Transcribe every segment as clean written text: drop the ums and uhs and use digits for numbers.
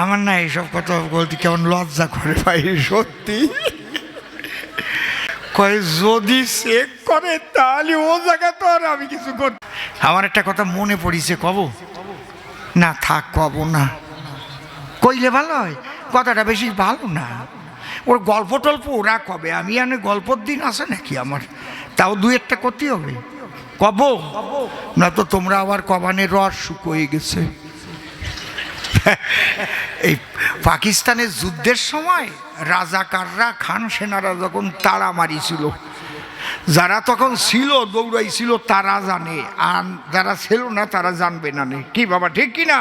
আমার না এইসব কথা বলতে কেমন লজ্জা করে ভাই, সত্যি। কয় যদি চেক করে তাহলে ও জায়গা তো আর আমি কিছু কর। আমার একটা কথা মনে পড়িছে, কব না? থাক, কব না, কইলে ভালো হয়। কথাটা বেশি ভালো না। ওর গল্প টল্প ওরা কবে, আমি আনে গল্পর দিন আছে নাকি আমার? তাও দুই একটা করতে হবে, কব না তো তোমরা আবার কবানের রস শুকিয়ে গেছে। এই পাকিস্তানের যুদ্ধের সময় রাজাকাররা, খান সেনারা যখন তাড়া মারিছিল, যারা তখন ছিল দৌড়াইছিল তারা জানে, আর যারা ছিল না তারা জানবে না। কি বাবা, ঠিক কি না?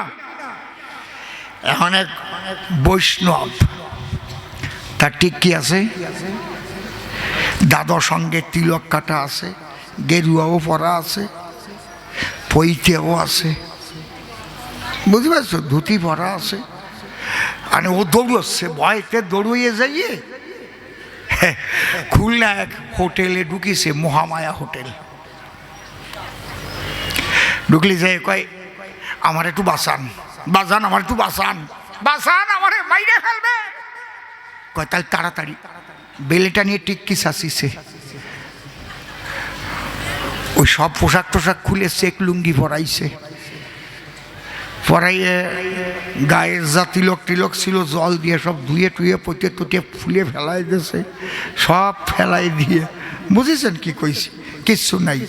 অনেক বৈষ্ণব তার ঠিক কি আছে, দাদর সঙ্গে তিলক কাটা আছে, গেরুয়াও পরা আছে, পৈতেও আছে, বুঝতে পারছো, ধুতি পরা আছে। মানে ও দৌড়চ্ছে, ভয়তে দৌড়িয়ে যাইয়ে খুলনা এক হোটেলে ঢুকিছে, মহামায়া হোটেল। ঢুকলি যাই কয় আমার একটু বাঁচান, বাঁচান, আমার একটু বাঁচান, বাঁচান, আমার মাইরে ফেলবে। কয় তাহলে তাড়াতাড়ি বেলেটা নিয়ে টিক্কি চাষিছে, ওই সব পোশাক টোশাক খুলে চেক লুঙ্গি পরাইছে, পরাইয়ে গায়ের যা তিলক টিলক ছিল জল দিয়ে সব ধুয়ে টুয়ে পচে টুটে ফুলে ফেলাই দিয়েছে, সব ফেলাই দিয়ে, বুঝেছেন কি কইছি? কিচ্ছু নাই।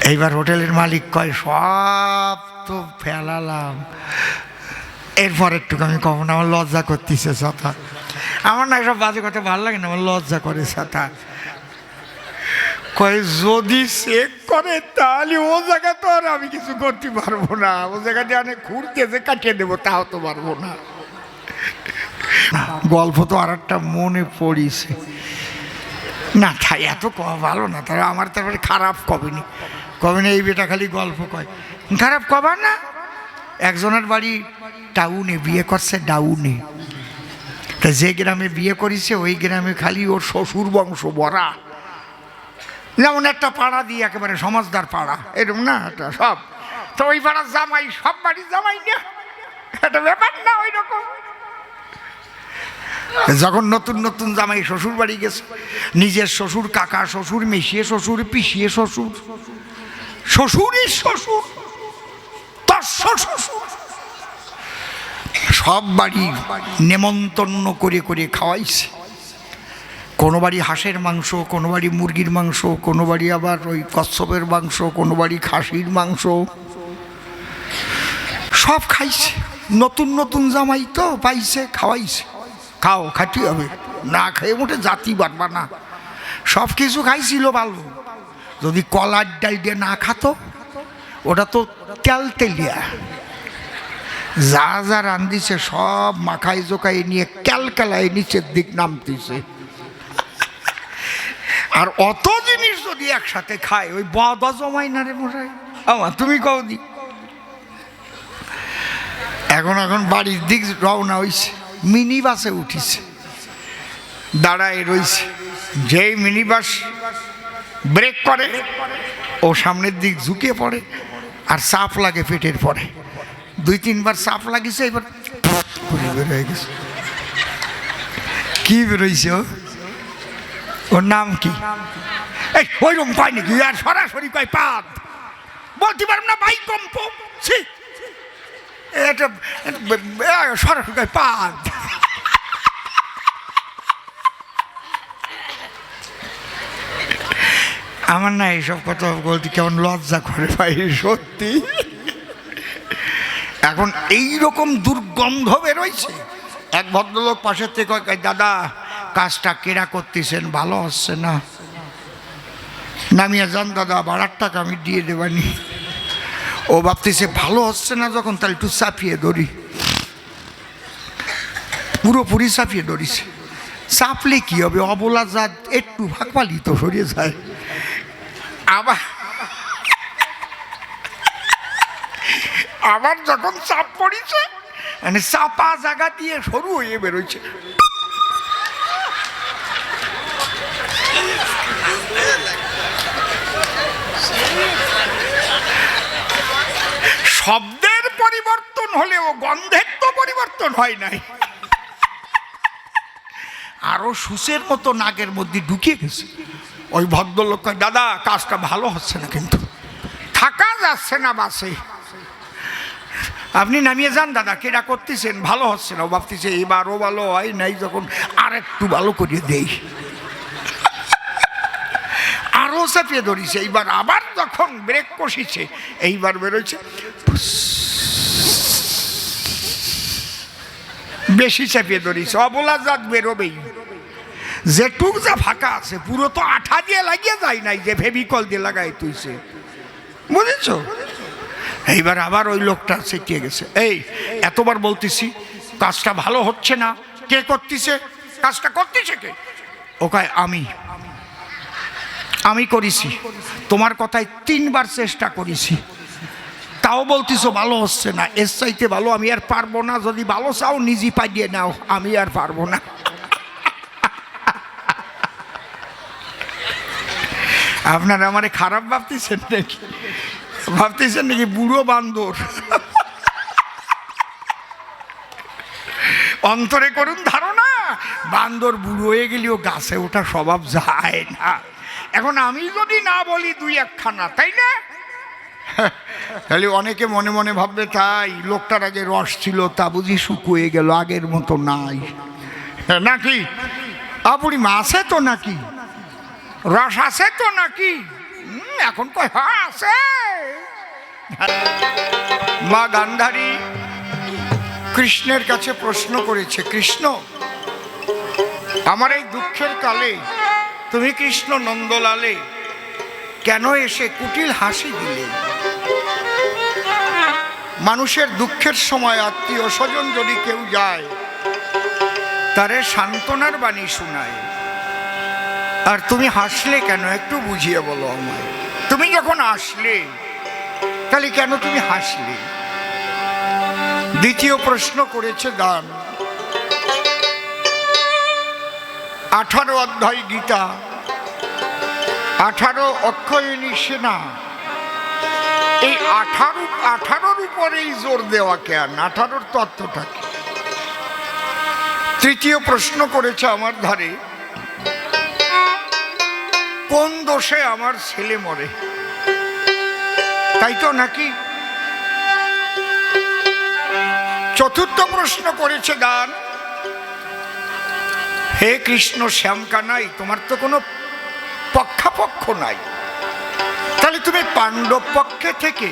এইবার হোটেলের মালিক কয় সব তো ফেলালাম, এরপর একটু আমি কব না, আমার লজ্জা করতেছে ছাতা। আমার না এসব বাজে কথা ভালো লাগে না, আমার লজ্জা করে ছাতা। কয় যদি চেক করে তাহলে ও জায়গা তো আর আমি কিছু করতে পারবো না, ও জায়গাতে অনেক ঘুরতেছে কাটিয়ে দেবো, তাও তো পারবো না। গল্প তো আর একটা মনে পড়িছে না, তাই এত ভালো না, তারা আমার তারপরে খারাপ কবেনি, কবেনি এই বেটা খালি গল্প কয়, খারাপ কবা না। একজনের বাড়ি টাউনে, বিয়ে করছে ডাউনে, তা যে গ্রামে বিয়ে করেছে ওই গ্রামে খালি ওর শ্বশুর বংশ ভরা, যেমন একটা পাড়া দিয়ে একেবারে সমাজদার পাড়া এরকম না, এটা সব তো ওই পাড়ার জামাই, সব বাড়ির জামাই না, এটা ব্যাপার না ওই রকম। যখন নতুন নতুন জামাই শ্বশুর বাড়ি গেছে, নিজের শ্বশুর, কাকা শ্বশুর, মেশিয়ে শ্বশুর, পিসিয়ে শ্বশুর, শ্বশুরই শ্বশুর, তার শ্বশুর, সব বাড়ি নেমন্তন্ন করে করে খাওয়াইছে। কোনো বাড়ি হাঁসের মাংস, কোনো বাড়ি মুরগির মাংস, কোনো বাড়ি আবার ওই কচ্ছপের মাংস, কোনো বাড়ি খাসির মাংস, সব খাইছে। নতুন নতুন জামাই তো পাইছে, খাওয়াইছে, খাও, খাটি হবে, না খেয়ে মোটে জাতি বাড়বা না। সব কিছু খাইছিল ভালো, যদি কলার ডাল দিয়ে না খাতো, ওটা তো তেল তেলিয়া, যা যা রান্ধিছে সব মাখাই জোকাই নিয়ে ক্যালকালায় নিচের দিক নামতেছে। আর অত জিনিস যদি একসাথে খায়, ওই বদা জমাই না রে মশাই, আমার তুমি কও দি। এখন বাড়ির দিক রওনা হইছে, মিনি বাসে উঠিছে, দাঁড়ায় রইছে, যেই মিনি বাস ব্রেক করে ও সামনের দিক ঝুঁকে পড়ে, আর চাপ লাগে পেটের পরে, 2-3 বার চাপ লাগিছে, এবার বের হয়ে গেছে। কি বেরোইছে? ওর নাম কি? ওইরকম কয় নাকি, আর সরাসরি কয় পাদ, বলতে পারব না ভাই, কম্প, এটা সরাসরি কয় পাদ। আমার না এইসব কথা বলতে কেমন লজ্জা করে ভাই, সত্যি। এখন এইরকম দুর্গন্ধ বেরোইছে। এক ভদ্রলোক পাশের থেকে কয়, দাদা কাজটা কেরা করতেছেন, ভালো হচ্ছে না, নামিয়ে যান দাদা, ভাড়ার টাকা আমি দিয়ে দেবানি। ও ভাবতেছে ভালো হচ্ছে না যখন, তাহলে একটু চাপিয়ে ধরি, পুরোপুরি চাপিয়ে ধরিছে। চাপলে কি হবে, অবলা জাত একটু ভাগপালি তো সরিয়ে যায়। আবার যখন চাপ পড়িছে, মানে চাপা জায়গা দিয়ে সরু হয়ে বেরোইছে। শব্দের পরিবর্তন হলেও গন্ধের তো পরিবর্তন হয় নাই। আরো সুসের মতো নাকের মধ্যে ঢুকিয়ে গেছে। ওই ভদ্রলোক কয়, দাদা কাজটা ভালো হচ্ছে না, কিন্তু থাকা যাচ্ছে না বাসে, আপনি নামিয়ে যান দাদা, কেটা করতেছেন, ভালো হচ্ছে না। ও ভাবতেছে এবারও ভালো হয় নাই, যখন আর একটু ভালো করে দেই, আরো চাপিয়ে ধরিছে। এইবার আবার যখন ব্রেক কষিছে, এইবার বেরোচ্ছে, বেশি চাপিয়ে ধরিছে, অবলা জাত বেরোবেই। যেটুক যা ফাঁকা আছে পুরো তো আঠা দিয়ে লাগিয়ে যায় নাই, যে ফেভিকল দিয়ে লাগাই তুইছে, বুঝেছ? এইবার আবার ওই লোকটা চেকিয়ে গেছে। এই এতবার বলতেছি কাজটা ভালো হচ্ছে না, কে করতেছে কাজটা, করতেছে কে? ও কয় আমি করেছি, তোমার কথায় 3 বার চেষ্টা করেছি, তাও বলতেছো ভালো হচ্ছে না, এর চাইতে ভালো আমি আর পারবো না, যদি ভালো চাও নিজে পাইয়ে নাও, আমি আর পারবো না। আপনারা আমারে খারাপ ভাবতেছেন নাকি? ভাবতেছেন নাকি বুড়ো বান্দর? অন্তরে করুন ধারণা, বান্দর বুড়ো হয়ে গেলেও গাছে ওঠা স্বভাব যায় না। এখন আমি যদি না বলি 2-1খানা, তাই না? তাহলে অনেকে মনে মনে ভাববে তাই লোকটার আগে রস ছিল, তা বুঝি শুকুয়ে গেল, আগের মতো নাই নাকি? আপুরি আছে তো নাকি, রস আছে তো নাকি? এখন কয় হ্যাঁ আছে। মা গান্ধারী কৃষ্ণের কাছে প্রশ্ন করেছে, কৃষ্ণ আমার এই দুঃখের কালে তুমি কৃষ্ণ নন্দলালে কেন এসে কুটিল হাসি দিলে? মানুষের দুঃখের সময় আত্মীয় স্বজন যদি কেউ যায়, তারে সান্ত্বনার বাণী শোনায়, আর তুমি হাসলে কেন, একটু বুঝিয়ে বলো আমায়। তুমি যখন আসলে তাহলে কেন তুমি হাসলে? দ্বিতীয় প্রশ্ন করেছে গান, 18 অধ্যায় গীতা, 18 অক্ষয়িনী সেনা, এই 18-18 উপরেই জোর দেওয়া কেন? 18 তত্ত্বটা কি? তৃতীয় প্রশ্ন করেছে আমার ধারে, কোন দোষে আমার ছেলে মরে, তাই তো নাকি? চতুর্থ প্রশ্ন করেছে গান, হে কৃষ্ণ শ্যামকানাই, তোমার তো কোনো পক্ষাপক্ষ নাই, তাহলে তুমি পাণ্ডব পক্ষে থেকে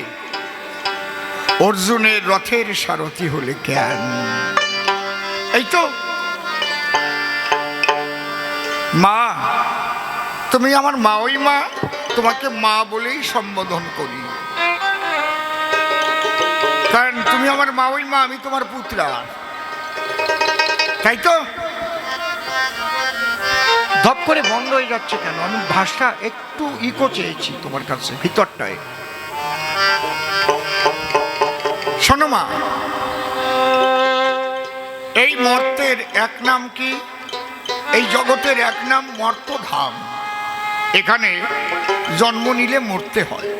অর্জুনের রথের সারথি হলে কেন? এই তো মা, তুমি আমার মা, ওই মা, তোমাকে মা বলেই সম্বোধন করি, কারণ তুমি আমার মা, ওই মা, আমি তোমার পুত্রা, তাই তো? ধপ করে বন্ধ হয়ে যাচ্ছে কেন? আমি ভাষা একটু ইকো চেয়েছি তোমার কাছে, ভিতরটায়। শোনো মা, এই মর্তের এক নাম কি? এই জগতের এক নাম মর্তধাম। এখানে জন্ম নিলে মরতে হয়।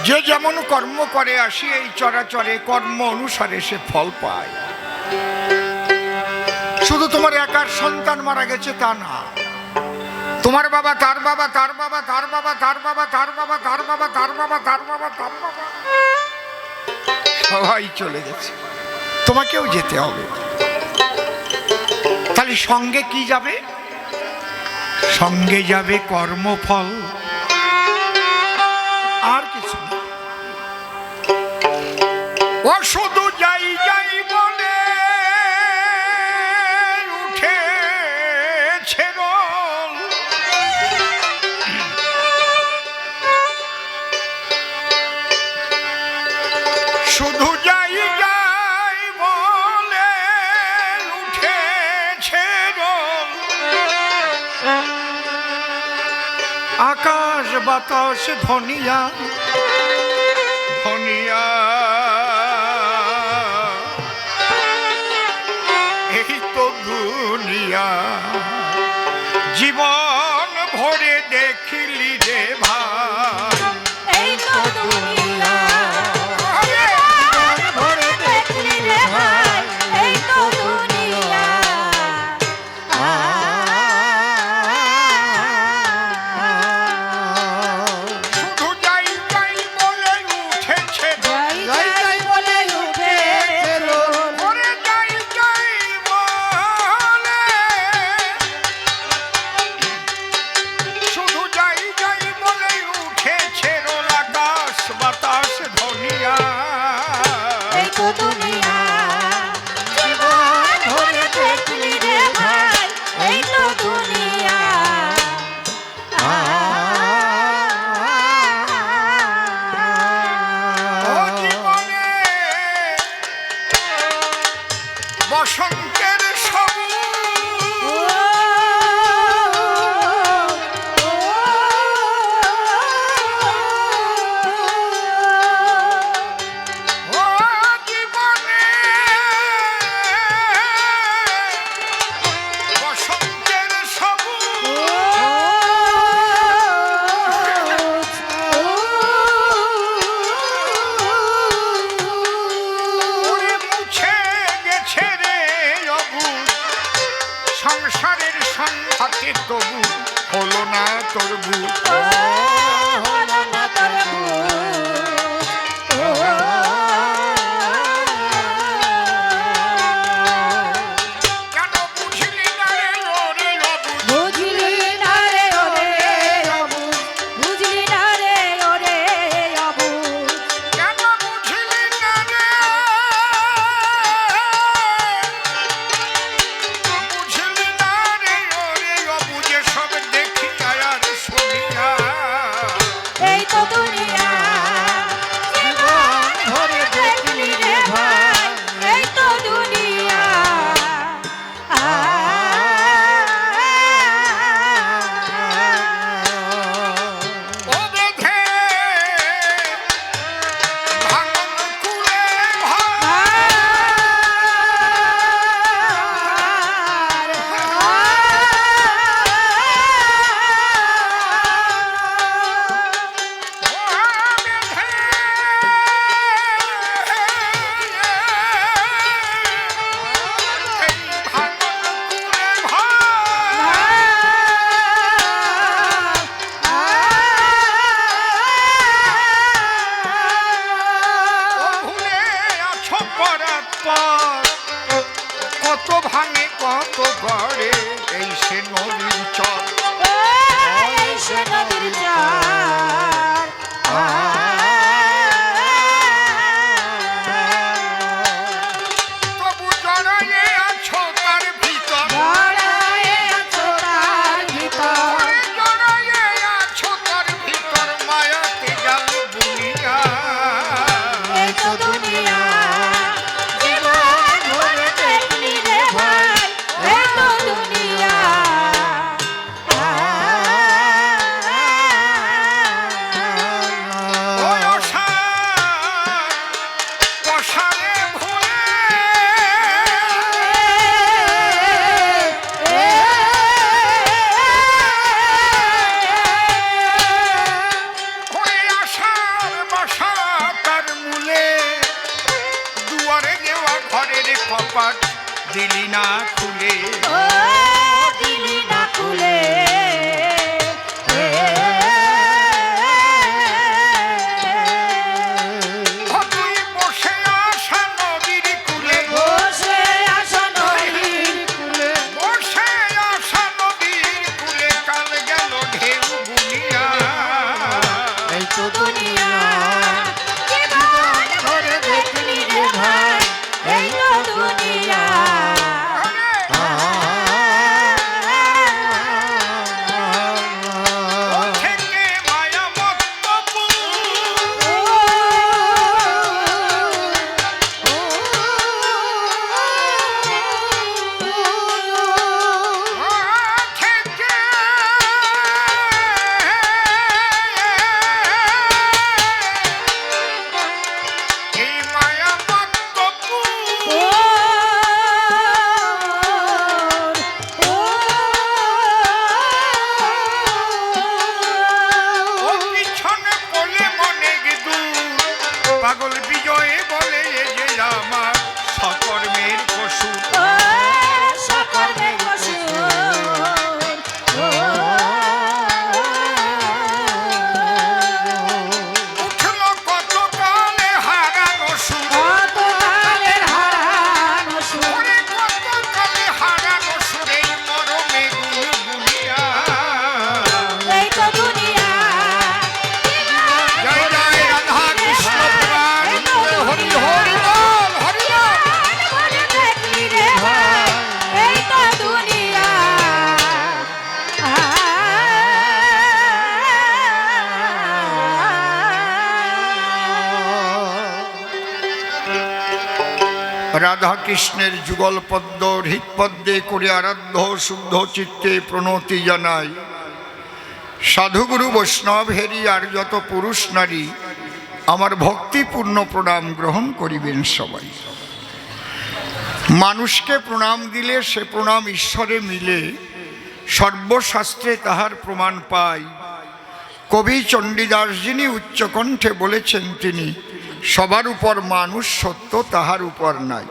যে যেমন কর্ম করে আসি এই চরাচরে, কর্ম অনুসারে সে ফল পায়। শুধু তোমার একার সন্তান মারা গেছে তা না, তোমার বাবা, তার বাবা, তার বাবা, তার বাবা, তার বাবা, তার বাবা, তার বাবা, তার বাবা, তার বাবা, তার বাবা, সবাই চলে গেছে, তোমাকেও যেতে হবে। তাহলে সঙ্গে কি যাবে? সঙ্গে যাবে কর্মফল, আর কিছু না। ও শুধু যাই যাই বলে উঠেছে রোল, শুধু যাই যাই বলে উঠেছে রোল, আকাশ বাতাস ধনিয়া ধনিয়া, এই তো দুনিয়া, জীবন ভরে দেখিলি রে ভাই, এই তো হলো না তোর বুঝ, হলো না তোর কেন বুঝলি না রে ওরে অবুঝ, বুঝলি না রে ওরে অবুঝ, বুঝলি না রে ওরে অবুঝ, কেন বুঝলি না রে, বুঝলি না রে ওরে অবুঝ, সব দেখিয়া আর শুনিয়া এই তো দুনিয়া জীবন ভরে দেখলি রে ভাই, এই তো দুনিয়া ও বেঁধে ভাঙন কুলে কত ভাঙে কত গড়ে এই সে নদীর চর, এই সে নদীর চর, তবু জড়াইয়ে আছো তার ভিতর, জড়ায়ে আছো তার ভিতর, জড়াইয়ে আছো তার ভিতর, মায়াতে জাল বুনিয়া এই তো দুনিয়া জীবন ভরে দেখলি রে ভাই, এই তো দুনিয়া ওই অসার অসারে ভুলে ওই আশার বাসা তার মূলে, দুয়ারে দেওয়া ঘরের কপাট দিলি না খুলে, ও দিলি না খুলে, ও তুই বসে আসা নদীর কুলে, বসে আছো নদীর কূলে, বসে আসা নদীর কুলে, কাল গেল ঢেউ বুনিয়া এই তো দুনিয়া জীবন ভরে দেখলি রে ভাই, এই তো দুনিয়া থেকে মায়া মত্ত থেকে এই মায়া মত্ত ও পিছনে বলে মনে দূর, পাগল বিজয়ে বলে এ যে আমার সকর্মের পশু, সকর্মের পশু, উঠল কত কালে হারানো সুর, কত কালের হারানো সুর, ওরে কত কালে হারানো সুর, এই মরমে গুনগুনিয়া এই তো দুনিয়া জয় জয় রাধা কৃষ্ণ পুরাণ, হরি হরি বল হরি বল। ভরে দেখলি রে ভাই, এই তো দুনিয়া রাধা কৃষ্ণের যুগল পদ্ম হৃৎপদ্মে করে আরাধ্য শুদ্ধ চিত্তে প্রণতি জানাই, সাধুগুরু বৈষ্ণব হেরি আর যত পুরুষ নারী আমার ভক্তিপূর্ণ প্রণাম গ্রহণ করিবেন সবাই। মানুষকে প্রণাম দিলে সে প্রণাম ঈশ্বরে মিলে, সর্বশাস্ত্রে তাহার প্রমাণ পাই। কবি চণ্ডীদাস যিনি উচ্চকণ্ঠে বলেছেন, তিনি সবার উপর মানুষ সত্য, তাহার উপর নাই।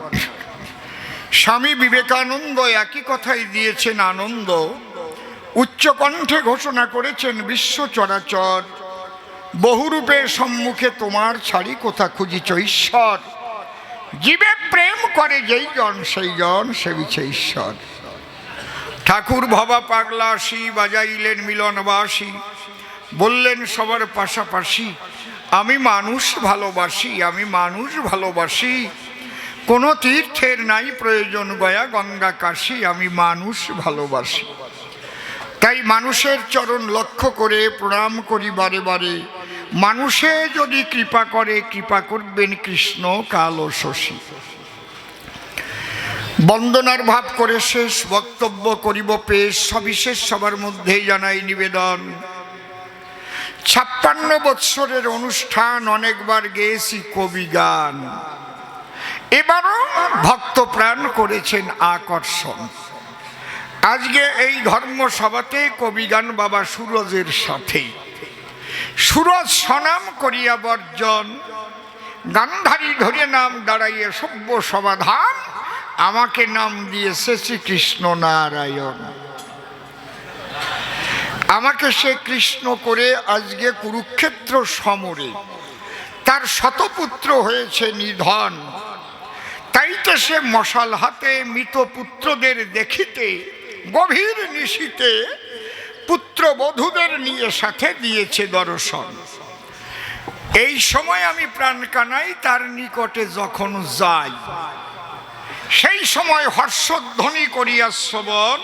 স্বামী বিবেকানন্দ একই কথাই দিয়েছেন আনন্দ, উচ্চকণ্ঠে ঘোষণা করেছেন, বিশ্ব চরাচর বহুরূপের সম্মুখে তোমার ছাড়ি কোথা খুঁজিছ ঈশ্বর। জীবে প্রেম করে যেই জন সেই জন সেবিছে ঈশ্বর। ঠাকুর ভবা পাগলাসি বাজাইলেন মিলনবাসী, বললেন সবার পাশাপাশি, আমি মানুষ ভালোবাসি, আমি মানুষ ভালোবাসি। কোনো তীর্থের নাই প্রয়োজন গয়া গঙ্গা কাশী, আমি মানুষ ভালোবাসি। তাই মানুষের চরণ লক্ষ্য করে প্রণাম করি বারে বারে। মানুষে যদি কৃপা করে, কৃপা করবেন কৃষ্ণ কালো শশী। বন্দনার ভাব করে শেষ বক্তব্য করিব পেশ, সবিশেষ সবার মধ্যেই জানাই নিবেদন। 56 বৎসরের অনুষ্ঠান, অনেকবার গেয়েছি কবি গান, এবারও ভক্ত প্রাণ করেছেন আকর্ষণ। আজকে এই ধর্মসভাতে কবিগান বাবা সুরজের সাথে, সুরজ সনাম করিয়া বর্জন, গান্ধারী ধরে নাম দাঁড়াইয়ে সভ্য সমাধান, আমাকে নাম দিয়েছে শ্রীকৃষ্ণ নারায়ণ। আমাকে সে কৃষ্ণ করে আজকে কুরুক্ষেত্র সমরে তার শতপুত্র হয়েছে নিধন। তাই তো সে মশাল হাতে মৃত পুত্রদের দেখিতে গভীর নিশীতে পুত্রবধূদের নিয়ে সাথে দিয়েছে দর্শন। এই সময় আমি প্রাণ কানাই তার নিকটে যখন যাই, সেই সময় হর্ষধ্বনি করিয়া শ্রবণ।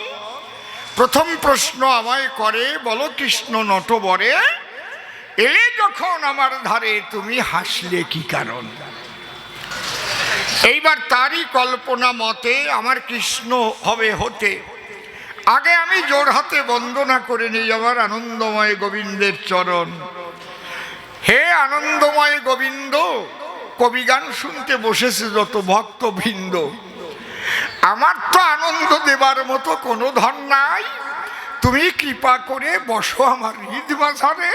প্রথম প্রশ্ন আমায় করে, বলো কৃষ্ণ নটবরে, এলে যখন আমার ধারে তুমি হাসলে কি কারণ? এইবার তারই কল্পনা মতে আমার কৃষ্ণ হবে হতে। আগে আমি জোর হাতে বন্দনা করে নিই আমার আনন্দময় গোবিন্দের চরণ। হে আনন্দময় গোবিন্দ, কবিগান শুনতে বসেছে যত ভক্তবৃন্দ, আমার তো আনন্দ দেবার মতো কোনো ধন নাই। তুমি কৃপা করে বসো আমার হৃদ মাঝারে,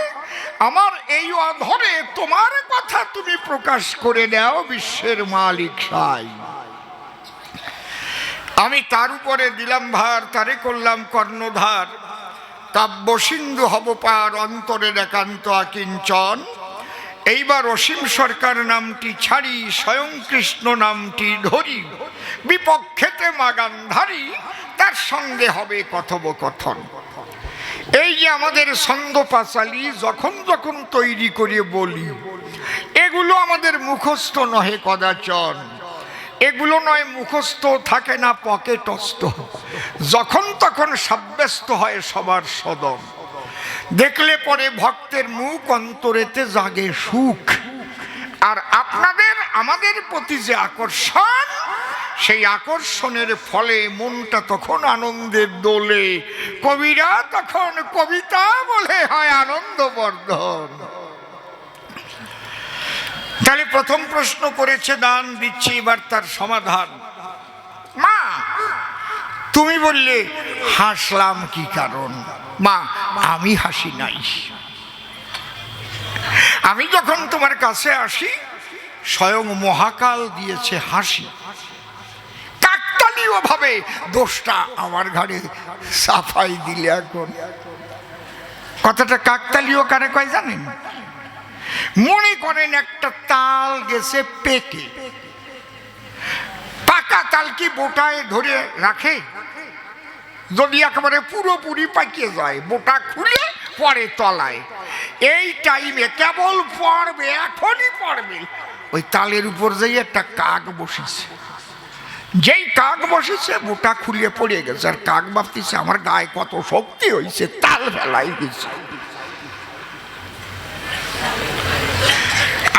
আমার এই অধরে তোমার কথা তুমি প্রকাশ করে দাও বিশ্বের মালিক সাই। আমি তার উপরে দিলাম ভার, তারে করলাম কর্ণধার, কাব্য সিন্ধু হব পার, অন্তরের একান্ত আকিঞ্চন। এইবার অসীম সরকার নামটি ছাড়ি, স্বয়ং কৃষ্ণ নামটি ধরি, বিপক্ষেতে মা গান্ধারী, তার সঙ্গে হবে কথোপকথন। এই যে আমাদের ছন্দ পাঁচালি যখন যখন তৈরি করে বলি, এগুলো আমাদের মুখস্থ নহে কদাচন, এগুলো নয় মুখস্থ, থাকে না পকেটস্থ, যখন তখন সাব্যস্ত হয় সবার সদন। দেখলে পরে ভক্তের মুখ অন্তরেতে জাগে সুখ, আর আপনাদের আমাদের প্রতি যে আকর্ষণ, সেই আকর্ষণের ফলে মনটা তখন আনন্দের দোলে, কবিরা তখন কবিতা বলে হয় আনন্দবর্ধন। তাহলে প্রথম প্রশ্ন করেছে দান, দিচ্ছি এবার তার সমাধান। মা তুমি বললে হাসলাম কি কারণ? মা আমি হাসি নাই, আমি যখন তোমার কাছে আসি স্বয়ং মহাকাল দিয়েছে হাসি। কাকতালীয় ভাবে দোষটা আমার ঘাড়ে সাফাই দিলে। এখন কথাটা কাকতালীয় কারে কয় জানেন? মনে করেন একটা তাল গেছে পেকে, পাকা তাল কি বোটায় ধরে রাখে? যদি একেবারে পুরোপুরি পাকিয়ে যায় বোটা খুলে পরে তলায়, এই টাইমে কেবল পড়বে, এখনই পড়বে, ওই তালের উপর যাই একটা কাক বসেছে। যেই কাক বসেছে বোটা খুলে পড়ে গেছে, আর কাক ভাবতেছে আমার গায়ে কত শক্তি হয়েছে, তাল ফেলাই গেছে।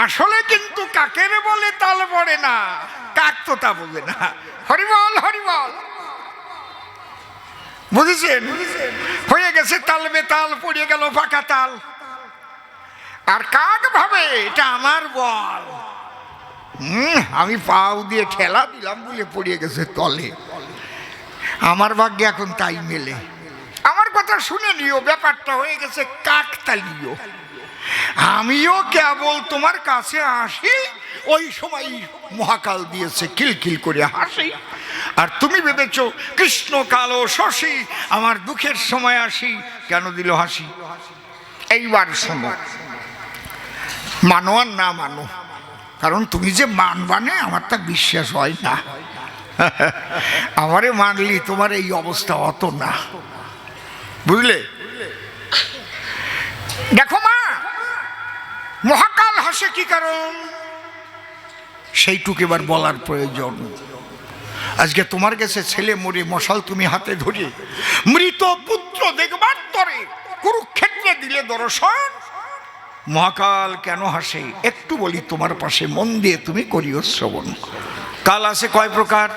আসলে কিন্তু কাকের বলে তাল পড়ে না, কাক তো তা বোঝে না। হরিবল হরিবল, বুঝেছেন? হয়ে গেছে তাল বেতাল, পড়ে গেল ফাঁকা তাল, আর কাক ভাবে এটা আমার বল, আমি পাও দিয়ে ঠেলা দিলাম বলে পড়ে গেছে তলে। আমার ভাগ্যে এখন তাই মেলে। আমার কথা শুনে নিও, ব্যাপারটা হয়ে গেছে কাকতালীয়। আমিও কেবল তোমার কাছে আসি, ওই সময় মহাকাল দিয়েছে কিলকিল করে হাসি, আর তুমি ভেবেছ কৃষ্ণ কালো শশী, আমার দুঃখের সময় আসি, কেন দিল হাসি? এইবার শোনো, মানো আর না মানো, কারণ তুমি যে মানবানে আমার তা বিশ্বাস হয় না। আমারে মানলি তোমার এই অবস্থা অত না, বুঝলে? দেখো মা, মহাকাল হাসে কি কারণ, সেইটুকু এবার বলার প্রয়োজন। আজকে তোমার কাছে ছেলে মরে মশাল তুমি হাতে ধরে মৃত পুত্র দেখবার তরে কুরুক্ষেত্রে দিলে দর্শন, মহাকাল কেন হাসে একটু বলি তোমার পাশে, মন দিয়ে তুমি করিও শ্রবণ। কাল আছে কয় প্রকার?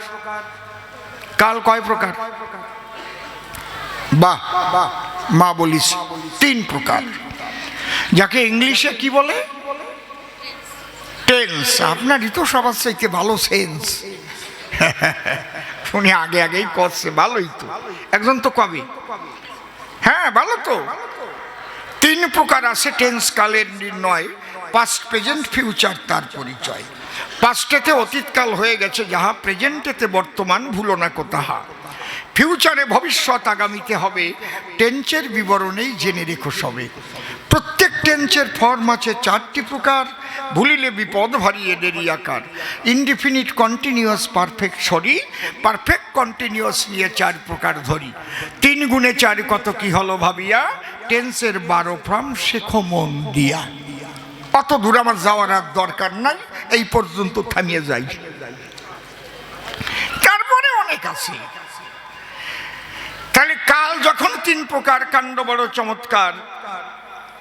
কাল কয় প্রকার? বাহ মা বলিস 3 প্রকার, যাকে ইংলিশে কি বলে? টেন্স। আপনারই তো সবার চাইতে ভালো সেন্স, শুনি আগে আগেই করছে, ভালোই তো। একজন তো কবি, হ্যাঁ ভালো তো। 3 প্রকার আছে টেন্স কালের নির্ণয়, পাস্ট প্রেজেন্ট ফিউচার তার পরিচয়। পাস্টেতে অতীতকাল হয়ে গেছে যাহা, প্রেজেন্টেতে বর্তমান ভুলো না কো তাহা, ফিউচারে ভবিষ্যৎ আগামীতে হবে, টেন্সের বিবরণেই জেনে রেখো সবে। প্রত্যেক টেন্সের ফর্ম আছে 4টি প্রকার, ভুলিলে বিপদ ভারিয়ে দেরি আকার। Indefinite continuous perfect sorry, perfect continuous নিয়ে 4 প্রকার ধরি। 3 গুণে 4 কত কি হলো ভাবিয়া, টেন্সের 12 ফর্ম শেখো মন দিয়া। অত দূর আমার যাওয়ার আর দরকার নাই, এই পর্যন্ত থামিয়ে যাই, তারপরে অনেক আছে। তাহলে কাল যখন 3 প্রকার, কাণ্ড বড় চমৎকার,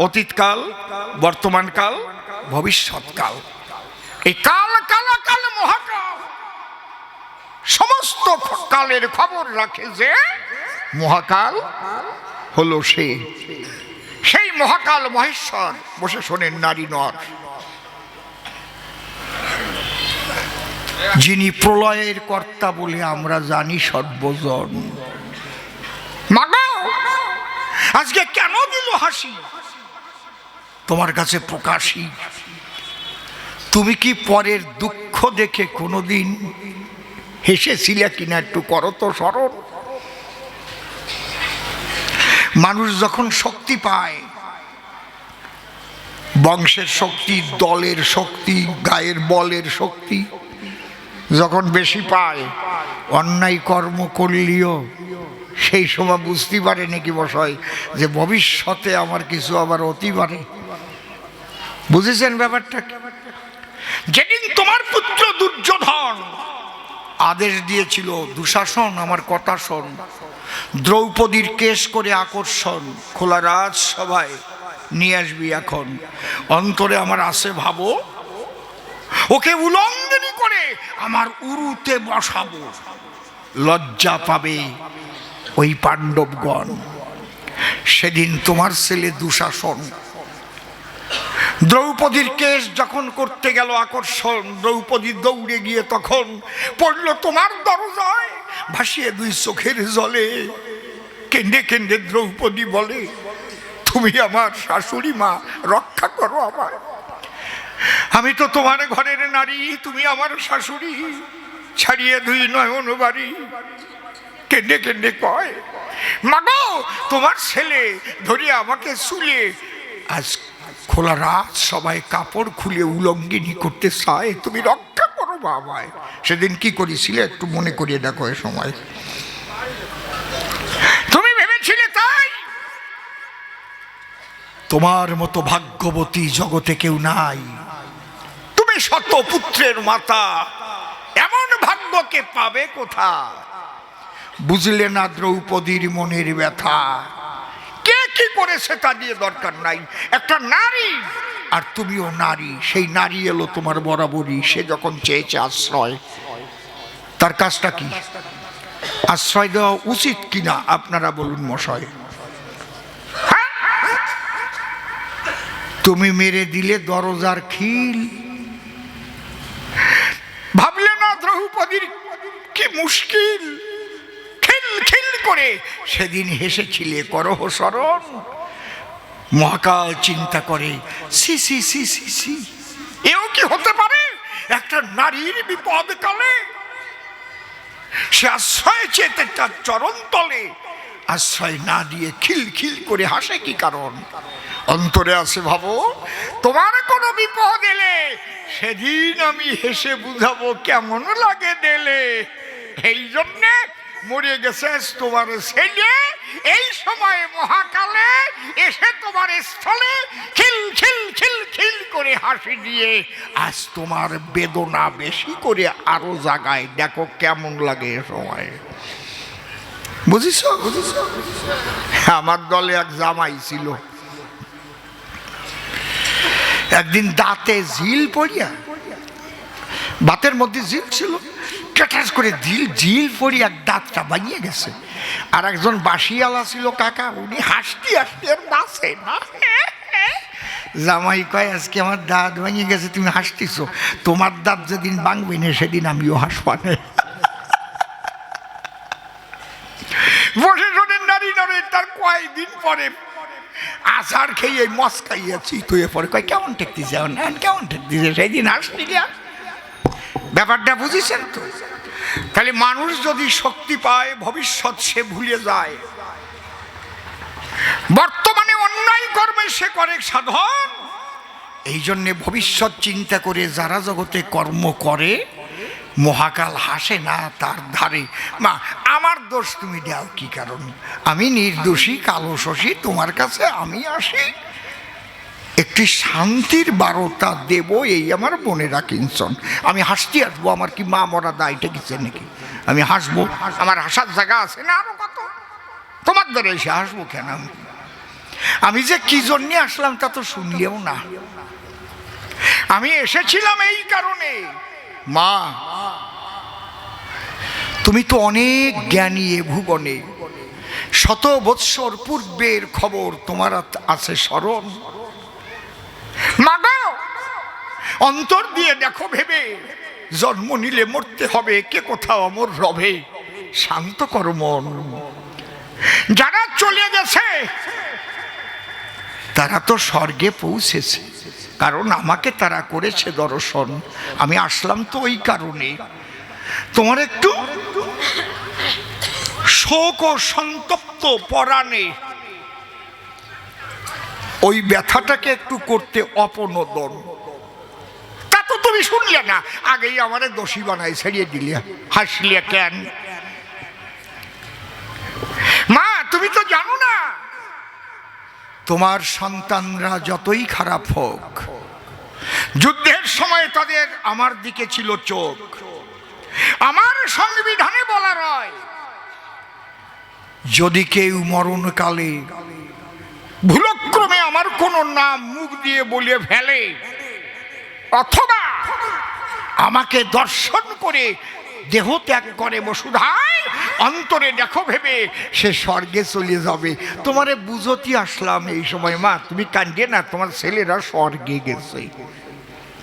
অতীতকাল, বর্তমানকাল, ভবিষ্যৎকাল। এই কাল কালাকাল মহাকাল সমস্ত কালের খবর রাখে যে, মহাকাল হলো সেই মহাকাল মহেশ্বর। বসে শোনেন নারী নর, যিনি প্রলয়ের কর্তা বলে আমরা জানি সর্বজন। মাগো, আজকে কেন দিল হাসি তোমার কাছে প্রকাশী? তুমি কি পরের দুঃখ দেখে কোনোদিন হেসেছিলে কিনা? একটু করো তো স্মরণ। মানুষ যখন শক্তি পায়, বংশের শক্তি, দলের শক্তি, গায়ের বলের শক্তি যখন বেশি পায়, অন্যায় কর্ম করলেও সেই সময় বুঝতে পারে নাকি বসায় যে ভবিষ্যতে আমার কিছু আবার অতি পারে। বুঝেছেন ব্যাপারটা? যেদিন তোমার পুত্র দুর্যোধন আদেশ দিয়েছিল, দুঃশাসন আমার কথা শোন, দ্রৌপদীর কেশ করে আকর্ষণ খোলা রাজসভায় নিয়ে আসবি এখন, অন্তরে আমার আছে ভাবো, ওকে উলঙ্গিনী করে আমার উরুতে বসাবো, লজ্জা পাবে ওই পাণ্ডবগণ। সেদিন তোমার ছেলে দুঃশাসন দ্রৌপদীর কেশ যখন করতে গেল আকর্ষণ, দ্রৌপদী দৌড়ে গিয়ে তখন পড়ল তোমার দরজায়, ভাসিয়ে 2 চোখের জলে কেঁদে কেঁদে দ্রৌপদী বলে, তুমি আমার শাশুড়ি মা, রক্ষা করো আমায়, আমি তো তোমার ঘরের নারী, তুমি আমার শাশুড়ি, ছাড়িয়ে 2 নয়ন বাড়ি। কেঁদে কেঁদে কয়, মাগো তোমার ছেলে ধরিয়ে আমাকে শুলে আজ খোলা রাত সবাই কাপড় খুলে উলঙ্গিনী করতে চায়, তুমি রক্ষা করো বাবায়। সেদিন কি করেছিলে একটু মনে করিয়ে দেখো। এ সময় তুমি ভেবেছিলে তাই তোমার মতো ভাগ্যবতী জগতে কেউ নাই, তুমি শত পুত্রের মাতা, এমন ভাগ্যকে পাবে কোথা? বুঝলে না দ্রৌপদীর মনের ব্যথা, কে কি করেছে তা দিয়ে দরকার নাই, একটা নারী আর তুমিও নারী, সেই নারী এলো তোমার বরাবরই। সে যখন চেয়েছে আশ্রয়, তার কাজটা কি? আশ্রয় দেওয়া উচিত কিনা আপনারা বলুন মশাই? তুমি মেরে দিলে দরজার খিল, ভাবলে না দ্রৌপদীর কি মুশকিল? খিল খিল করে সেদিন হেসেছিলে, করহ স্মরণ। মহাকাল চিন্তা করে, সি সি সি সি সি, এও কি হতে পারে একটা নারীর বিপদ কালে? সে আশ্রয় চেতে তার চরণ তলে আশ্রয় না দিয়ে খিলখিল করে হাসে কি কারণ? অন্তরে আছে ভাবো, তোমার কোনো বিপদ এলে সেদিন আমি হেসে বুঝাবো কেমন লাগে দিলে। এই জন্যে মরে গেছে তোমার ছেলে, এই সময় মহাকালে এসে তোমার স্থলে খিল খিল খিল খিল করে হাসি দিয়ে আজ তোমার বেদনা বেশি করে আরো জাগায়। দেখো কেমন লাগে এ সময়। বুঝিস? আমার দলে এক জামাই ছিল, একদিন দাঁতে ঝিল পড়িয়া, বাতের মধ্যে ঝিল ছিল, টাটাস করে ঝিল পড়ি এক দাঁতটা ভাঙিয়ে গেছে। আর একজন বাসিয়ালা ছিল কাকা, উনি হাসতে হাসতে আর নাচে না। জামাই কয় আজকে আমার দাঁত ভাঙিয়ে গেছে, তুমি হাসতেছ, তোমার দাঁত যেদিন ভাঙবে না সেদিন আমিও হাসপানে। বসে শোনেন নারী নড়ে, তার কয়েকদিন পরে আচার খেয়ে মস খাইয়াছি তুই পরে কয় কেমন ঠেকতেছে, কেমন ঠেকতেছে, সেই দিন হাসতে গিয়া। ব্যাপারটা বুঝেছেন তো? তাহলে মানুষ যদি শক্তি পায় ভবিষ্যৎ সে ভুলে যায়। বর্তমানে অন্যায় কর্মে সে করে সাধন। এই জন্যে ভবিষ্যৎ চিন্তা করে যারা জগতে কর্ম করে মহাকাল হাসে না তার ধারে। মা আমার দোষ তুমি দাও কি কারণ? আমি নির্দোষী কালো শশী, তোমার কাছে আমি আসি একটি শান্তির বারতা দেব, এই আমার বোনেরা কিঞ্চন। আমি হাসতে আসবো, আমার কি মা মরা দায়টা কিছু নাকি? আমি হাসবো, আমার হাসার জায়গা আছে না আরো কত? তোমার দ্বারা এসে হাসবো কেন? আমি যে কি জন্যে আসলাম তা তো শুনলেও না। আমি এসেছিলাম এই কারণে, মা তুমি তো অনেক জ্ঞানী এ ভুবনে, শত বৎসর পূর্বের খবর তোমার আছে স্মরণ। মাগো অন্তর দিয়ে দেখো ভেবে, জন্ম নিলে মরতে হবে, কে কোথাও অমর রবে। শান্ত করো মন, যারা চলে গেছে তারা তো স্বর্গে পৌঁছেছে, কারণ আমাকে তারা করেছে দর্শন। আমি আসলাম তো ওই কারণে, তোমার একটু শোক ও সন্তপ্ত পরাণে ওই ব্যথাটাকে একটু করতে অপনোদন। তা তো তুমি শুনলে না, আগেই আমারে দোষী বানাই ছেড়িয়ে দিলে, হাসলে কেন? মা তুমি তো জানো না, তোমার সন্তানরা যতই খারাপ হোক, যুদ্ধের সময় তাদের আমার দিকে ছিল চোখ। আমার সংবিধানে বলা রয়, যদি কেউ মরণকালে ভুলক্রমে আমার কোনো নাম মুখ দিয়ে বলে ফেলে অথবা আমাকে দর্শন করে দেহ ত্যাগ করে বসুধায়, অন্তরে দেখো ভেবে সে স্বর্গে চলে যাবে। তোমারে বুঝতি আসলাম এই সময়। মা তুমি কান্দে না, তোমার ছেলেরা স্বর্গে গেছে,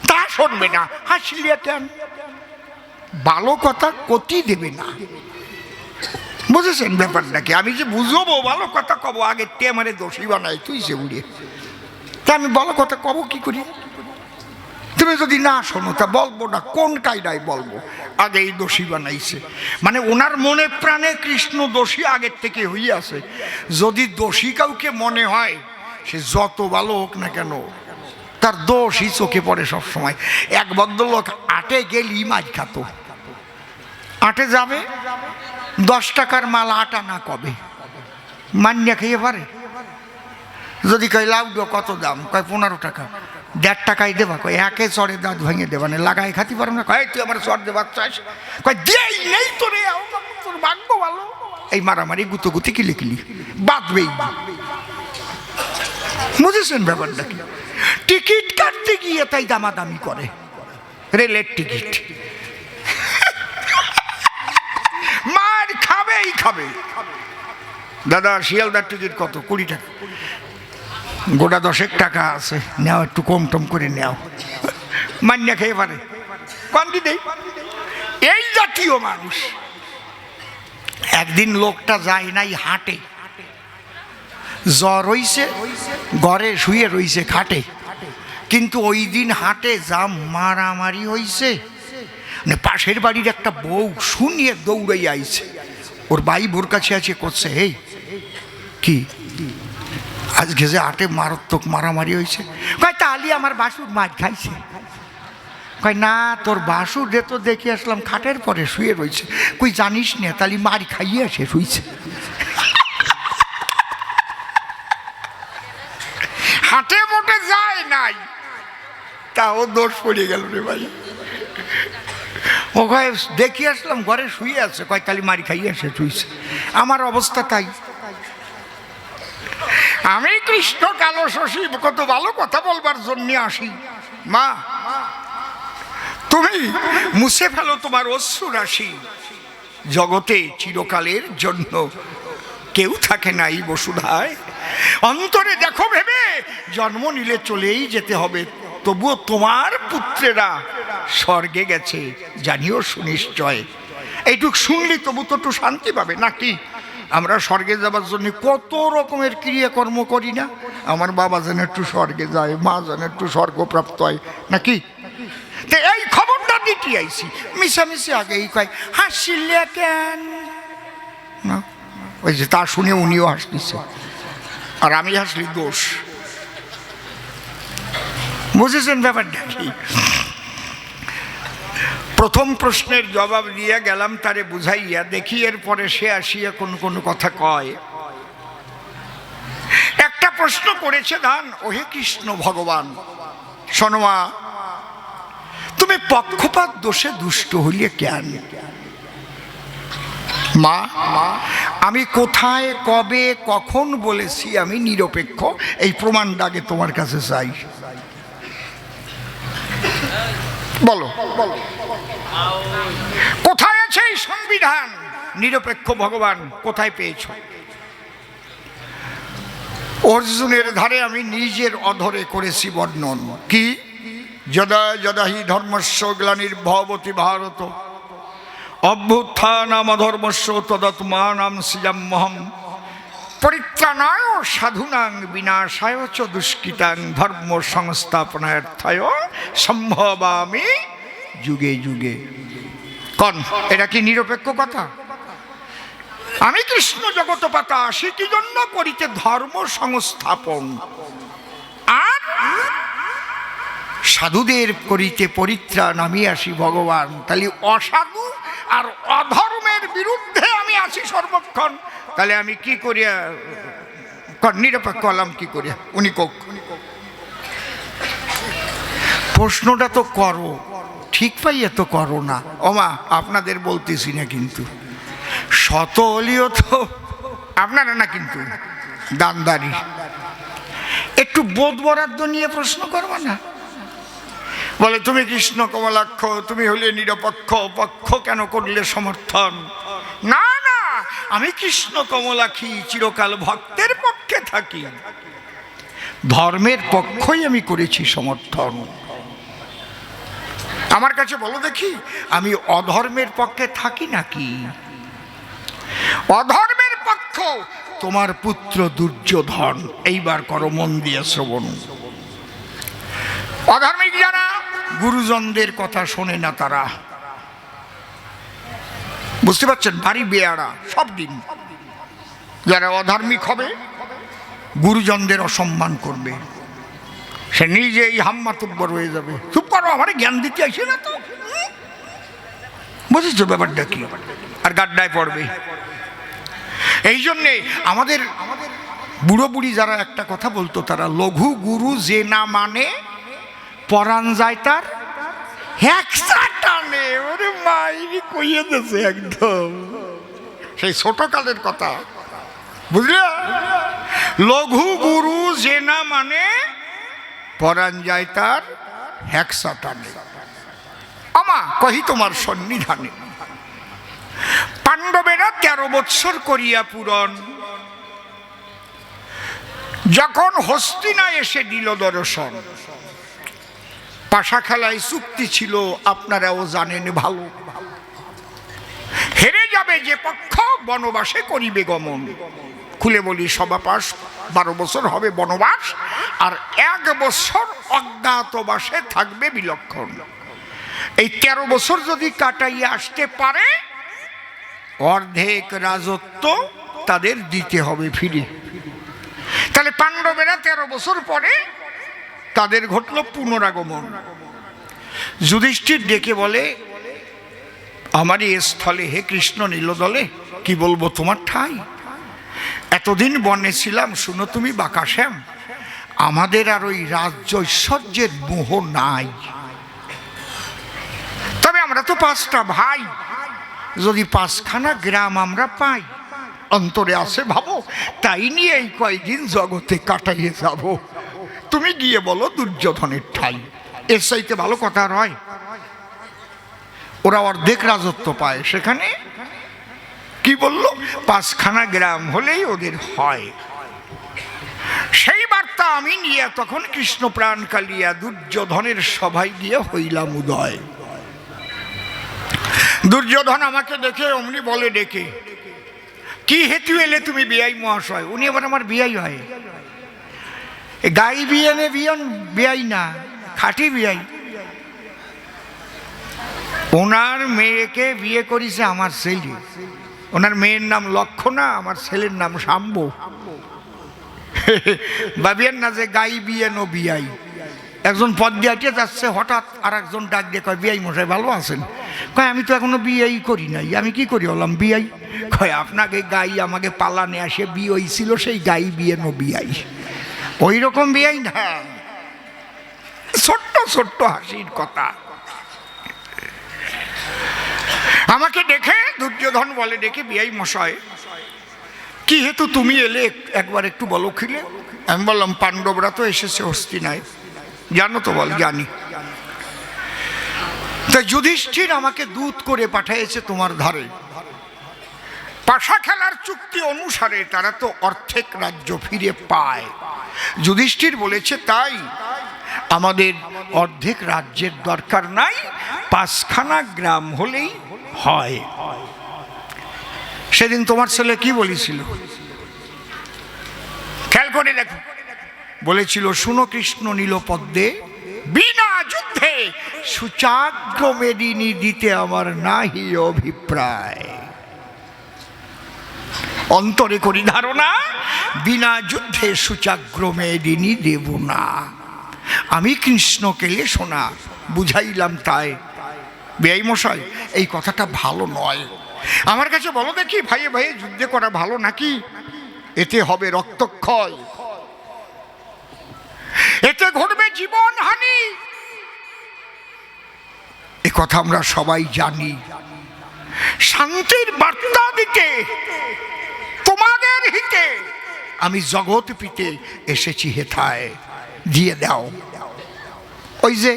তা শুনবে না, হাসলিয়া কেন? ভালো কথা কতি দেবে না, বুঝেছেন ব্যাপারটাকে? আমি যে বুঝবো ভালো কথা কব, আগে তে আমারে দোষী বানাই তুই সে উড়িয়ে, তা আমি ভালো কথা কব কি করি? তুমি যদি না শোনো তা বলবো না, কোন কায়দায় বলবো? আগে এই দোষী বানাইছে, মানে ওনার মনে প্রাণে কৃষ্ণ দোষী আগের থেকে হইয়াছে। যদি দোষী কাউকে মনে হয়, সে যত ভালো হোক না কেন তার দোষই চোখে পড়ে সব সময়। এক ভদ্রলোক আটে গেলি মাছ খাত, আটে যাবে 10 টাকার মাল আটা না কবে মান্যা খেয়ে পারে? যদি কয় লাউ কত দাম, কয় 15 টাকা, 1.5 টাকায় দেবা, কয় একে চড়ে দাঁত ভেঙে দেবা না, লাগাই খাতি পারো না, কয় তুই আমার চড় দেবার চাস, কয় দেই নেই তোরে, তোর ভাগ্য ভালো। এই মারামারি গুতোগুতি কিলিকিলি বাঁধবেই। বুঝেছেন ব্যাপারটা কি? টিকিট কাটতে গিয়ে তাই দামাদামি করে, রেলের টিকিট মার খাবেই খাবে। দাদা শিয়ালদার টিকিট কত? 20 টাকা, গোটা 10 টাকা আছে, নেও একটু কম টম করে নেও, মান্যা খেয়ে পারে কন্দি দেই। এই জাতীয় মানুষ। একদিন লোকটা যায় নাই হাটে, জ্বর হইছে, ঘরে শুয়ে রইছে খাটে, কিন্তু ওই দিন হাটে যা মারামারি হইছে, মানে পাশের বাড়ির একটা বউ শুনিয়ে দৌড়াই আইছে, ওর ভাই বোর কাছে আছে, করছে এই কি আজকে যে আটে মারাত্মক মারামারি হয়েছে। কয় তাহলে আমার বাসুর মাছ খাইছে। কয় না, তোর বাসুর যে তো দেখে আসলাম খাটের পরে শুয়ে রয়েছে। কই জানিস না, তাহলে মার খাইয়ে আসে শুয়েছে। হাটে মোটে যায় নাই, তাও দোষ পড়ে গেল রে ভাই। ও কয় দেখি আসলাম ঘরে শুয়ে আছে, কয় তাহলে মারি খাইয়ে আসে শুয়েছে। আমার অবস্থা তাই। আমি কৃষ্ণ কালো শশী কত ভালো কথা বলবার জন্য আসি। মা, তুমি মুছে ফেলো তোমার অশ্রু রাশি। জগতে চিরকালের জন্য কেউ থাকে নাই বসুধায়। অন্তরে দেখো ভেবে, জন্ম নিলে চলেই যেতে হবে, তবুও তোমার পুত্রেরা স্বর্গে গেছে জানিও সুনিশ্চয়। এইটুক শুনলি তবু তো একটু শান্তি পাবে নাকি? আমরা স্বর্গে যাবার জন্য কত রকমের ক্রিয়াকর্ম করি না? আমার বাবা যেন একটু স্বর্গে যায়, মা যেন একটু স্বর্গপ্রাপ্ত হয় নাকি? তো এই খবরটা দিতে আইছি। মিশামিশি আগেই কয় হাসিলে কেন না, ওই যে তা শুনে উনিও হাসতেছে, আর আমি হাসলি দোষ। বুঝেছেন ব্যাপারটা কি? প্রথম প্রশ্নের জবাব দিয়ে গেলাম তারে বুঝাইয়া, দেখি এরপরে সে আসিয়া কোন কোন কথা কয়। একটা প্রশ্ন করেছে দান, ওহে কৃষ্ণ ভগবান, শোনোয়া, তুমি পক্ষপাত দোষে দুষ্ট হইলে কেন? মা, আমি কোথায় কবে কখন বলেছি আমি নিরপেক্ষ? এই প্রমাণটা আগে তোমার কাছে চাই। বলো কোথায় আছে এই সংবিধান? নিরপেক্ষ ভগবান কোথায় পেয়েছ? অর্জুনের ধারে আমি নিজের অধরে করেছি বর্ণন। কি? যদা যদা হি ধর্মস্য গ্লানির্ভবতি ভারত অভ্যুত্থানাম অধর্মস্য তদাত্মানাম সৃজাম্যহম পরিত্রাণায় সাধুনাং বিনাশায় চ দুষ্কৃতাং ধর্ম সংস্থাপনার্থায় সম্ভবামি যুগে যুগে। কন এটা কি নিরপেক্ষ কথা? আমি কৃষ্ণ জগৎপাতা আসি কি জন্য? করিতে ধর্ম সংস্থাপন, আর সাধুদের করিতে পরিত্রাণ আমি আসি ভগবান। তাহলে অসাধু আর অধর্মের বিরুদ্ধে আমি আছি সর্বক্ষণ। তাহলে আমি কি করিয়া নিরপেক্ষ হলাম? কি করিয়া? উনি কোক প্রশ্নটা তো করো, ঠিক পাইয়া তো করো না। ওমা আপনাদের বলতেছি না, কিন্তু শত হলিও তো আপনারা না, কিন্তু দানদারি একটু বোধ বরাদ্দ নিয়ে প্রশ্ন করবো না? বলে তুমি কৃষ্ণ কমলাক্ষ, তুমি হলে নিরপেক্ষ, পক্ষ কেন করলে সমর্থন? না না, আমি কৃষ্ণ কমলাক্ষী, চিরকাল ভক্তের পক্ষে থাকি, ধর্মের পক্ষই আমি করেছি সমর্থন। আমার কাছে বলো দেখি, আমি অধর্মের পক্ষে থাকি নাকি? অধর্মের পক্ষ তোমার পুত্র দুর্যোধন। এইবার করো মন দিয়ে শ্রবণ। অধার্মিক যারা গুরুজনদের কথা শোনে না, তারা বুঝতে পারছেন, বাড়ি বেয়ারা সব দিন। যারা অধার্মিক হবে, গুরুজনদের অসম্মান করবে, সে নিজেই হাম্মাতুব্বর হয়ে যাবে। চুপ করো, আমার জ্ঞান দিতে আসে না তো। বুঝেছো ব্যাপারটা কি? আর গাড্ডায় পড়বে। এই জন্যে আমাদের বুড়ো বুড়ি যারা একটা কথা বলতো, তারা লঘু গুরু যে না মানে পরাণ যায় তার হেক্সা টানে। ওরে মাইরি কইয়ে দিয়েছে একদম, সেই ছোটকালের কথা, বুঝলে? লঘু গুরু যে না মানে পরাণ যায় তার হেক্সা টানে। আমা কহি তোমার সন্নিধানে। পাণ্ডবেরা 13 বৎসর করিয়া পূরণ, যখন হস্তিনা এসে দিল দর্শন, পাশা খেলায় চুক্তি ছিল, আপনারাও জানেন ভালো। হেরে যাবে যে পক্ষ বনবাসে করিবে গমন। খুলে বলি, সবাপাস 12 বছর হবে বনবাস, আর 1 বছর অজ্ঞাতবাসে থাকবে বিলক্ষণ। এই 13 বছর যদি কাটাইয়া আসতে পারে অর্ধেক রাজত্ব তাদের দিতে হবে ফিরে। তাহলে পাণ্ডবেরা 13 বছর পরে তাদের ঘটল পুনরাগমন। যুধিষ্ঠির ডেকে বলে, আমারই এ স্থলে হে কৃষ্ণ নীলদলে, কি বলবো তোমার ঠাই। এতদিন বনে ছিলাম, শুনো তুমি বাঁকাশ্যাম, আমাদের আর ওই রাজ্য ঐশ্বর্যের মোহ নাই। তবে আমরা তো 5টা ভাই, যদি 5খানা গ্রাম আমরা পাই, অন্তরে আছে ভাবো, তাই নিয়ে এই কয়েকদিন জগতে কাটাইয়ে যাব। তুমি গিয়ে বলো দুর্যোধনের ঠাই। এর চাইতে ভালো কথা আর হয়? ওরা অর্ধেক রাজত্ব পায়, সেখানে কি বলল, 5খানা গ্রাম হলেই ওদের হয়। সেই বার্তা আমি নিয়ে তখন কৃষ্ণ প্রাণ কালিয়া দুর্যোধনের সভায় গিয়ে হইলাম উদয়। দুর্যোধন আমাকে দেখে অমনি বলে ডেকে, কি হেতু এলে তুমি বিয়াই মহাশয়? উনি আবার আমার বিয়াই হয়। গাই বিয়ানে বিয়াই না, খাঁটি বিয়াই। ওনার মেয়েকে বিয়ে করেছে আমার ছেলে। ওনার মেয়ের নাম লক্ষণা, আমার ছেলের নাম শাম্ব। ভাবিয়েন না যে গাই বিয়ানো বিয়াই। একজন পদ দিয়ে যাচ্ছে, হঠাৎ আর একজন ডাক দিয়ে কয়, বিয়াই মশাই ভালো আছেন? কয়, আমি তো এখনো বিয়াই করি নাই। আমি কি করি হলাম বিয়াই? কয়, আপনাকে গাই আমাকে পালানে আসে বিয়ে হয়েছিল, সেই গাই বিয়ানো বিয়াই। ওই রকম বিয়াই না, ছোট্ট ছোট্ট হাসির কথা। আমাকে দেখে দুর্যোধন বলে ডেকে, বিয়াই মশাই কি হেতু তুমি এলে একবার একটু বলো খিলে। আমি বললাম, পাণ্ডবরা তো এসেছে হস্তিনায়। জানো তো? বল, জানি। তাই যুধিষ্ঠির আমাকে দূত করে পাঠিয়েছে তোমার ধারে। পাশা খেলার চুক্তি অনুসারে তারা তো অর্ধেক রাজ্য ফিরে পায়। যুধিষ্ঠির বলেছে, তাই আমাদের অর্ধেক রাজ্যের দরকার নাই, 5খানা গ্রাম হলেই হয়। সেদিন তোমার ছেলে কি বলেছিল খেয়াল করে দেখো। বলেছিল, শুনো কৃষ্ণ নীলপদ্মে, বিনা যুদ্ধে সুচাগ্র মেদিনী দিতে আমার নাহি অভিপ্রায়। অন্তরে করি ধারণা, বিনা যুদ্ধে সুচাগ্র মেদিনী দেব না। আমি কৃষ্ণকে শোনা বুঝাইলাম, তাই বেয়াই মশাই এই কথাটা ভালো নয়। আমার কাছে বলো দেখি, ভাইয়ে ভাইয়ে যুদ্ধে করা ভালো নাকি? এতে হবে রক্তক্ষয়, এতে ঘটবে জীবন হানি। এ কথা আমরা সবাই জানি। শান্তির বার্তা দিতে, তোমাদের হিতে আমি জগৎ পিতে এসেছি হেথায়, দিয়ে দাও। ওই যে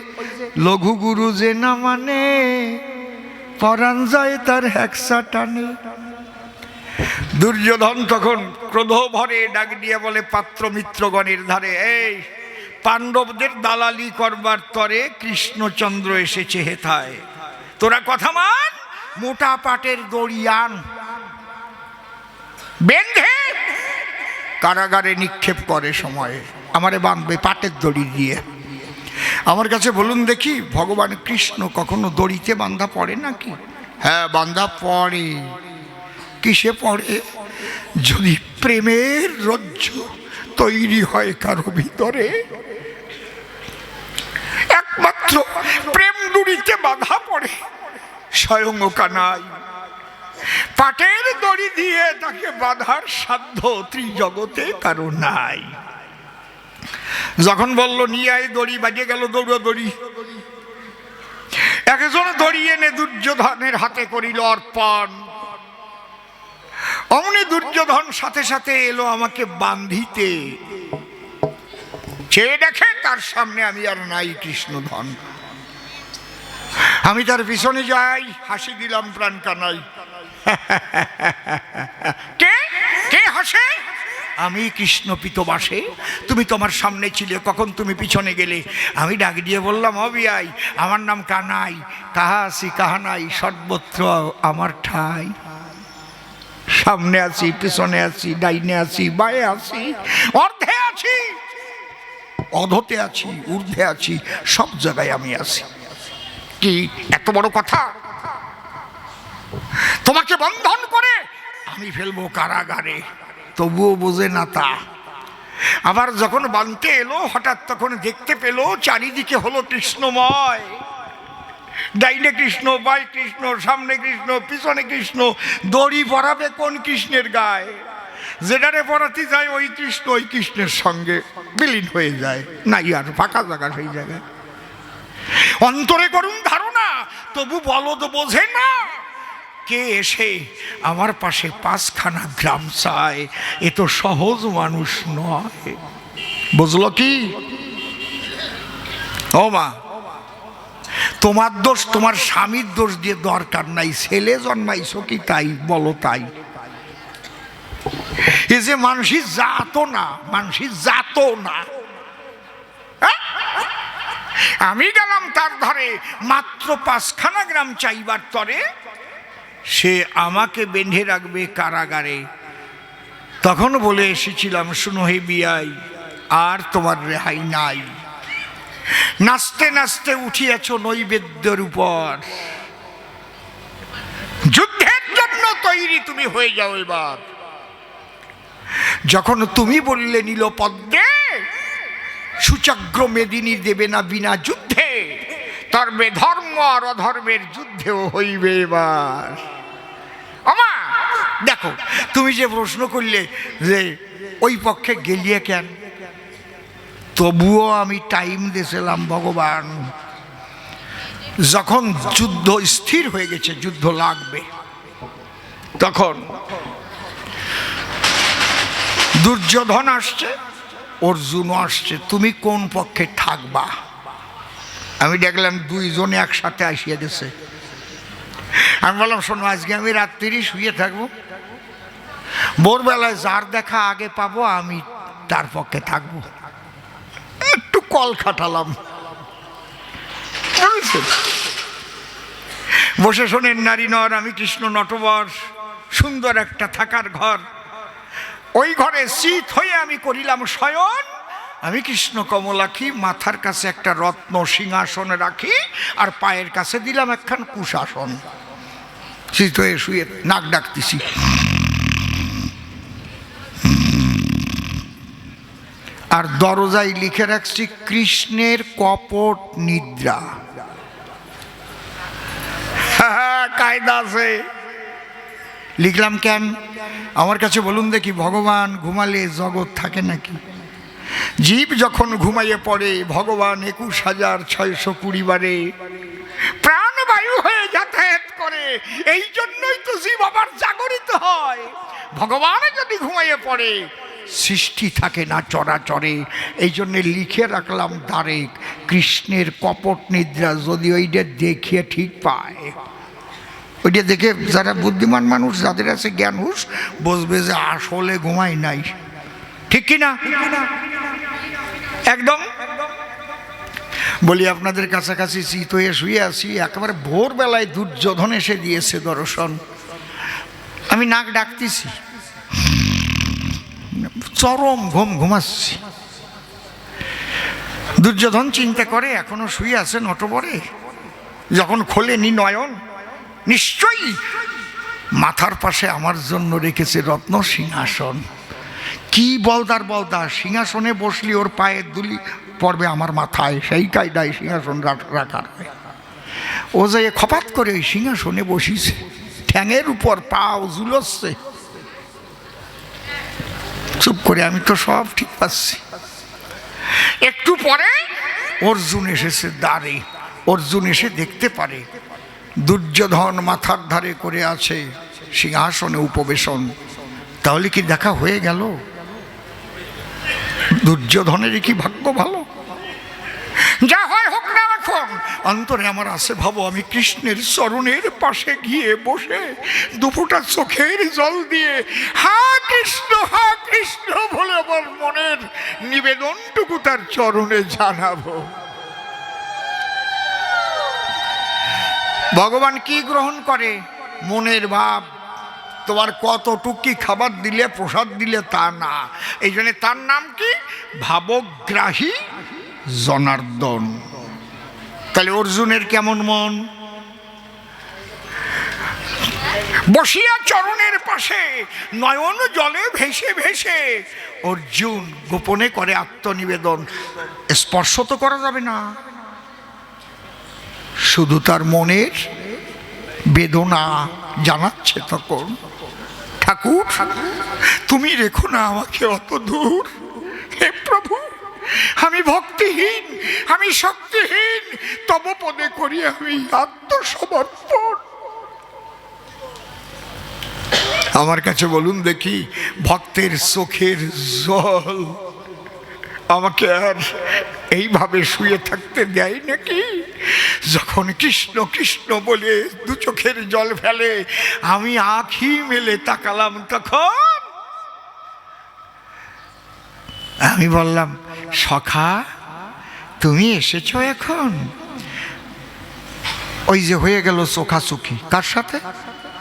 লঘু গুরু যে না মানে, পরাণ যায় তার হেক্সা টানে। দুর্যোধন তখন ক্রোধ ভরে ডাক দিয়ে বলে পাত্র মিত্রগণের ধারে, এই পাণ্ডবদের দালালি করবার তরে কৃষ্ণচন্দ্র এসেছে হেথায়, তোরা কথা মান, মোটা পাটের দড়িয়ান বেঁধে কারাগারে নিক্ষেপ করে সময়ে আমারে বাঁধবে পাটের দড়ি দিয়ে। আমার কাছে বলুন দেখি, ভগবান কৃষ্ণ কখনো দড়িতে বাঁধা পড়ে নাকি? হ্যাঁ, বাঁধা পড়ে। কিসে পড়ে? যদি প্রেমের রজ্জ তৈরি হয় কারো ভিতরে, একমাত্র প্রেম দড়িতে বাঁধা পড়ে। স্বয়ং কানাই পাটের দড়ি দিয়ে তাকে বাঁধার সাধ্য ত্রিজগতে কারো নাই। যখন বলল নিয়ে আয় দড়ি, বাজে গেল দৌড় দড়ি। একজন দড়ি এনে দুর্যোধনের হাতে করিল অর্পণ। অমনি দুর্যোধন সাথে সাথে এলো আমাকে বান্ধিতে। চেয়ে দেখে তার সামনে আমি আর নাই কৃষ্ণধন। আমি তার পিছনে যাই, হাসি দিলাম প্রাণ কানাই। কে কে হাসে? আমি কৃষ্ণ পিতবাসে, তুমি তোমার সামনে ছিলে, কখন তুমি পিছনে গেলে? আমি ডাক দিয়ে বললাম, অবিয়াই আমার নাম কানাই, কাহা আছি কাহা নাই, সর্বত্র আমার ঠাই। সামনে আছি, পিছনে আছি, ডাইনে আছি, বায়ে আছি, অর্ধে আছি, অধতে আছি, ঊর্ধ্বে আছি, সব জায়গায় আমি আছি। কি এত বড় কথা? তোমাকে বন্ধন করে আমি ফেলবো কারাগারে, তবুও বোঝে না তা। আবার যখন বানতে এলো হঠাৎ তখন দেখতে পেল চারিদিকে হলো কৃষ্ণময়, ডাইনে কৃষ্ণ, বাই কৃষ্ণ, সামনে কৃষ্ণ, পিছনে কৃষ্ণ। দড়ি পরাবে কোন কৃষ্ণের গায়ে? যেটারে পরাতে যায় ওই কৃষ্ণ ওই কৃষ্ণের সঙ্গে বিলীন হয়ে যায়, নাই আর ফাঁকা জায়গা সেই জায়গায়। অন্তরে করুন ধারণা, তবু বলদ বোঝে না। কে এসে আমার পাশে 5খানা গ্রাম চায়, এ তো সহজ মানুষ নয়। বুঝলো কি? ও মা, তোমার দোষ, তোমার স্বামীর দোষ দিয়ে দরকার নাই। ছেলে জন্মাইছো কি তাই বলো তাই? এই যে মানুষের জাতো না, মানুষের জাতো না। আমি গেলাম তার ধরে মাত্র 5খানা গ্রাম চাইবার তরে, সে আমাকে বেঁধে রাখবে কারাগারে। তখন বলে এসেছিলাম, শুনো হে বিয়াই, আর তোমার রেহাই নাই। নাচতে নাচতে উঠিয়াছ নৈবেদ্যের উপর, যুদ্ধের জন্য তৈরি তুমি হয়ে যাও এবার। যখন তুমি বললে নীল পদ্মে সুচাগ্র মেদিনী দেবে না বিনা যুদ্ধে, তর্বে ধর্ম আর অধর্মের যুদ্ধেও হইবে এবার। আমা দেখো, তুমি যে প্রশ্ন করলে যে ওই পক্ষে গেলিয়ে কেন, তবুও আমি টাইম দিয়েছিলাম ভগবান। যখন যুদ্ধ স্থির হয়ে গেছে, যুদ্ধ লাগবে, তখন দুর্যোধন আসছে, অর্জুনও আসছে, তুমি কোন পক্ষে থাকবা? আমি দেখলাম দুইজনে একসাথে আসিয়া গেছে। আমি বললাম, শোনো, আজকে আমি রাত্রি শুয়ে থাকবো, ভোরবেলায় যার দেখা আগে পাবো আমি তার পক্ষে থাকবো। একটু কল খাটালাম, বসে শোনেন নারী নর, আমি কৃষ্ণ নটবর, সুন্দর একটা থাকার ঘর, ওই ঘরে শীত হয়ে আমি করিলাম শয়ন। আমি কৃষ্ণ কমলাক্ষী, মাথার কাছে একটা রত্ন সিংহাসন রাখি, আর পায়ের কাছে দিলাম একখান কুশাসন। শীত হয়ে শুয়ে নাক ডাকতেছি। আর দরজায় লিখে রাখছি, কৃষ্ণের কপট নিদ্রা। কায়দা আছে। লিখলাম কেন? আমার কাছে বলুন দেখি, ভগবান ঘুমালে জগৎ থাকে নাকি? জীব যখন ঘুমাইয়ে পড়ে, ভগবান 21,620 বারে প্রাণবায়ু হয়ে যাতায়াত করে। এই জন্যই তো জীব আবার জাগরিত হয়। ভগবান যদি ঘুমাইয়ে পড়ে, সৃষ্টি থাকে না চরাচরে। এই জন্যে লিখে রাখলাম দ্বারে, কৃষ্ণের কপট নিদ্রা। যদি ওইটা দেখিয়ে ঠিক পায়, ওইটা দেখে যারা বুদ্ধিমান মানুষ, যাদের আছে জ্ঞান হুঁশ, বুঝবে যে আসলে ঘুমাই নাই। ঠিক কিনা? একদম। বলি, আপনাদের কাছাকাছি শীত হয়ে শুয়ে আছি, একেবারে ভোরবেলায় দুর্যোধন এসে দিয়েছে দর্শন। আমি নাক ডাকতেছি, চরম ঘুমাচ্ছি। দুর্যোধন চিন্তা করে এখনো শুয়ে আছে নটবরে। যখন খোলেনি নয়ন, নিশ্চয়ই মাথার পাশে আমার জন্য রেখেছে রত্ন সিংহাসন। কি বলদার বলদা, সিংহাসনে বসলি ওর পায়ের দুলি পড়বে আমার মাথায়, সেই কায়দায় সিংহাসন রাখার হয়। ও যে খপাত করে ওই সিংহাসনে বসিছে, ঠ্যাঙের উপর পাও ঝুলচ্ছে। চুপ করে আমি তো সব ঠিক পাচ্ছি। একটু পরে অর্জুন এসেছে দ্বারে। অর্জুন এসে দেখতে পারে দুর্যোধন মাথার ধারে করে আছে, সিংহাসনে উপবেশন। তাহলে কি দেখা হয়ে গেল? দুর্যোধনের কি ভাগ্য ভালো! যা হয় হোক না, এখন অন্তরে আমার আছে ভাবো, আমি কৃষ্ণের চরণের পাশে গিয়ে বসে দুফোঁটা চোখের জল দিয়ে হা কৃষ্ণ বলে আমার মনের নিবেদনটুকু তার চরণে জানাবো। ভগবান কি গ্রহণ করে? মনের ভাব। তোমার কতটুকি খাবার দিলে, প্রসাদ দিলে তা না। এই জন্য তার নাম কি? ভাবগ্রাহী জনার্দন। তাহলে অর্জুনের কেমন মন? বসিয়া চরণের পাশে নয়ন জলে ভেসে ভেসে অর্জুন গোপনে করে আত্মনিবেদন। স্পর্শ তো করা যাবে না, শুধু তার মনের বেদনা জানাচ্ছে তখন, ঠাকুর তুমি রেখো না আমাকে অত দূর। হে প্রভু, আমি ভক্তিহীন, আমি শক্তিহীন, তব পদে করি আমি আত্মসমর্পণ। আমার কাছে বলুন দেখি, ভক্তের চোখের জল আমাকে আর এইভাবে শুয়ে থাকতে দেয় নাকি? যখন কৃষ্ণ কৃষ্ণ বলে দু চোখের জল ফেলে, আমি আঁখি মেলে তাকালাম, তখন আমি বললাম, সখা তুমি এসেছো এখন? ওই যে হয়ে গেল চোখাচোখি, কার সাথে?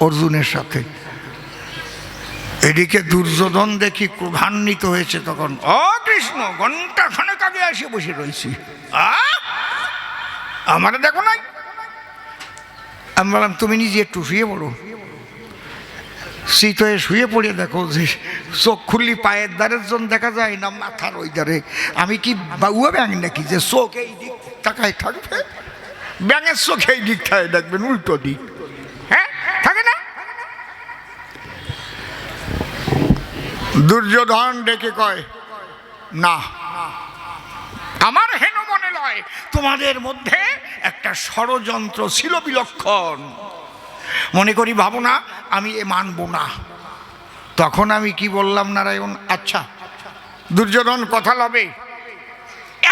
অর্জুনের সাথে। এদিকে দুর্যোধন দেখি ক্রোধান্বিত হয়েছে, তখন ও কৃষ্ণ, ঘন্টা খানেক আগে এসে বসে রয়েছি, আমার দেখো নাই? আমি বললাম, তুমি নিজে একটু শুয়ে পড়ো। শীত হয়ে শুয়ে পড়ে দেখো যে চোখ খুললি পায়ের দ্বারের জন্য দেখা যায় না মাথার ওই দ্বারে। আমি কি বাউয়া ব্যাঙ নাকি যে চোখ এই দিক তাকায় থাকবে? ব্যাঙের চোখ এই দিক থাকে, দেখবেন উল্টো দিক, হ্যাঁ থাকে না? দুর্যোধন ডেকে কয়, না আমার হেন মনে লয়, তোমাদের মধ্যে একটা ষড়যন্ত্র ছিল বিলক্ষণ। মনে করি ভাবনা আমি এ মানব না। তখন আমি কি বললাম, নারায়ণ, আচ্ছা দুর্যোধন কথা লবে,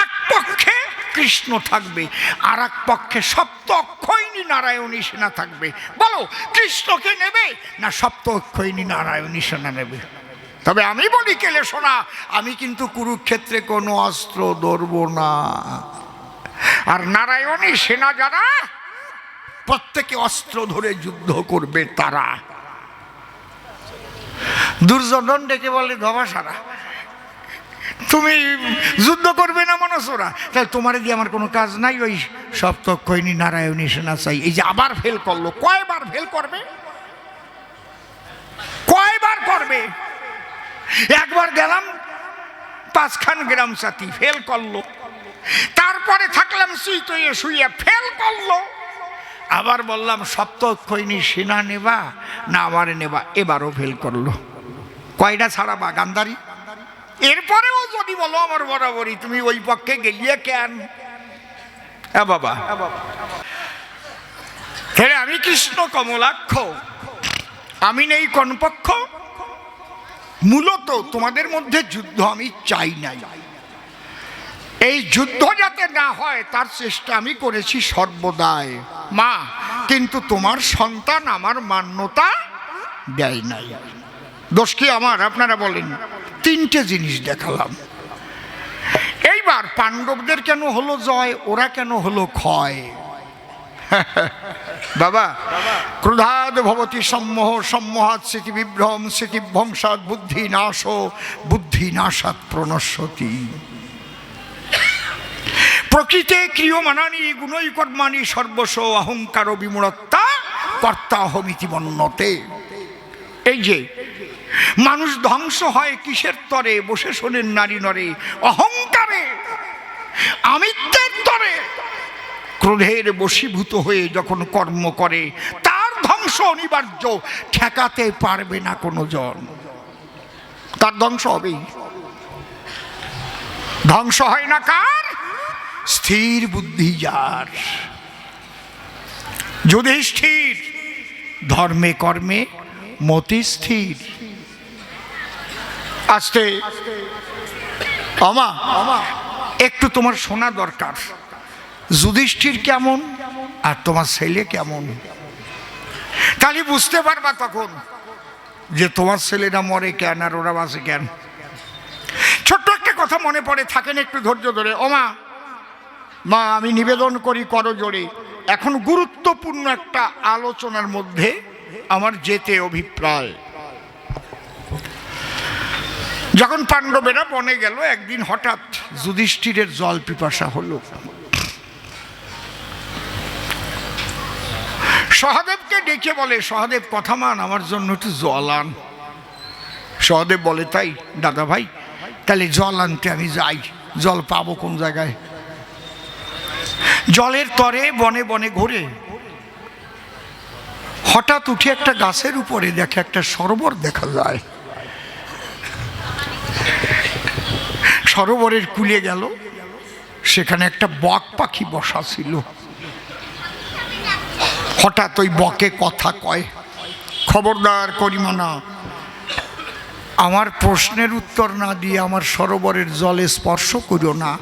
এক পক্ষে কৃষ্ণ থাকবে আর এক পক্ষে সপ্ত অক্ষয়িনী নারায়ণী সেনা থাকবে, বলো কৃষ্ণকে নেবে না সপ্ত অক্ষয়িনী নারায়ণী সেনা নেবে? তবে আমি বলি কেলে শোনা, আমি কিন্তু কুরুক্ষেত্রে কোনো অস্ত্র ধরব না। আর নারায়ণী সেনা যারা, প্রত্যেকে অস্ত্র ধরে যুদ্ধ করবে তারা। দুর্যোধন ডেকে বলে, ধবাসারা তুমি যুদ্ধ করবে না মনসোরা, তাই তোমার দিয়ে আমার কোনো কাজ নাই, ওই সপ্তক্ষয়িনী নারায়ণী সেনা চাই। এই যে আবার ফেল করলো, কয়বার ফেল করবে? কয়বার করবে? একবার গেলাম 5খান গ্রাম সাথী, ফেল করলো। তারপরে থাকলাম শুয়ে শুয়ে, ফেল করলো। আবার বললাম সপ্তক্ষয়িনী সেনা নেবা না আমারে নেবা, এবারও ফেল করলো। কয়টা ছাড়াবা গান্ধারী? এরপরেও যদি বলো আমার বরাবরই, তুমি ওই পক্ষে গেলিয়ে কেন? বাবা, তাহলে আমি কৃষ্ণ কমলাক্ষ, আমি নেই কোন পক্ষ। মূলত তোমাদের মধ্যে যুদ্ধ আমি চাই নাই। এই যুদ্ধ যাতে না হয় তার চেষ্টা আমি করেছি সর্বদাই মা, কিন্তু তোমার সন্তান আমার মান্যতা দেয় নাই। দোষ কি আমার? আপনারা বলেন। 3টে জিনিস দেখালাম। এইবার পাণ্ডবদের কেন হলো জয়, ওরা কেন হলো ক্ষয়? বাবা, ক্রোধাদ ভবতি সম্মোহ, সম্মোহাৎ স্মৃতি বিভ্রম, স্মৃতিভ্রংসাৎ বুদ্ধি নাশ, বুদ্ধি নাশাৎ প্রণশ্যতি। প্রকৃতে ক্রিয়মানানি গুণৈ কর্মাণি সর্বস্ব অহংকার বিমূঢ়তা কর্তাহমিতি মন্যতে। এই যে মানুষ ধ্বংস হয় কিসের তরে? বসে শোনেন নারী নরে, অহংকারে, আমিত্বের তরে। ক্রোধের বশীভূত হয়ে যখন কর্ম করে তার ধ্বংস অনিবার্য, ঠেকাতে পারবে না কোনো জন, তার ধ্বংস হবেই। ধ্বংস হয় না কার? স্থির বুদ্ধি যার। যুধিষ্ঠির ধর্মে কর্মে মতি স্থির। আস্তে আমা একটু তোমার শোনা দরকার, যুধিষ্ঠির কেমন আর তোমার ছেলে কেমন। তাহলে বুঝতে পারবা তখন যে তোমার ছেলেরা মরে কেন আর ওরা বাঁচে কেন। ছোট্ট একটা কথা মনে পড়ে, থাকেন একটু ধৈর্য ধরে। ওমা মা, আমি নিবেদন করি করজোড়ে, এখন গুরুত্বপূর্ণ একটা আলোচনার মধ্যে আমার যেতে অভিপ্রায়। যখন পাণ্ডবেরা বনে গেল, একদিন হঠাৎ যুধিষ্ঠিরের জল পিপাসা হলো। সহদেবকে ডেকে বলে, সহদেব কথা মান, আমার জন্য একটু জল আন। সহদেব বলে, তাই দাদা ভাই, তাহলে জল আনতে আমি যাই। জল পাবো কোন জায়গায়? জলের তরে বনে বনে ঘুরে হঠাৎ উঠে একটা গাছের উপরে দেখে একটা সরোবর দেখা যায়। সরোবরের কূলে গেল, সেখানে একটা বক পাখি বসা ছিল। হঠাৎ ওই বকে কথা কয়, খবরদার করিমানা, আমার প্রশ্নের উত্তর না দিয়ে আমার সরোবরের জলে স্পর্শ করিও না,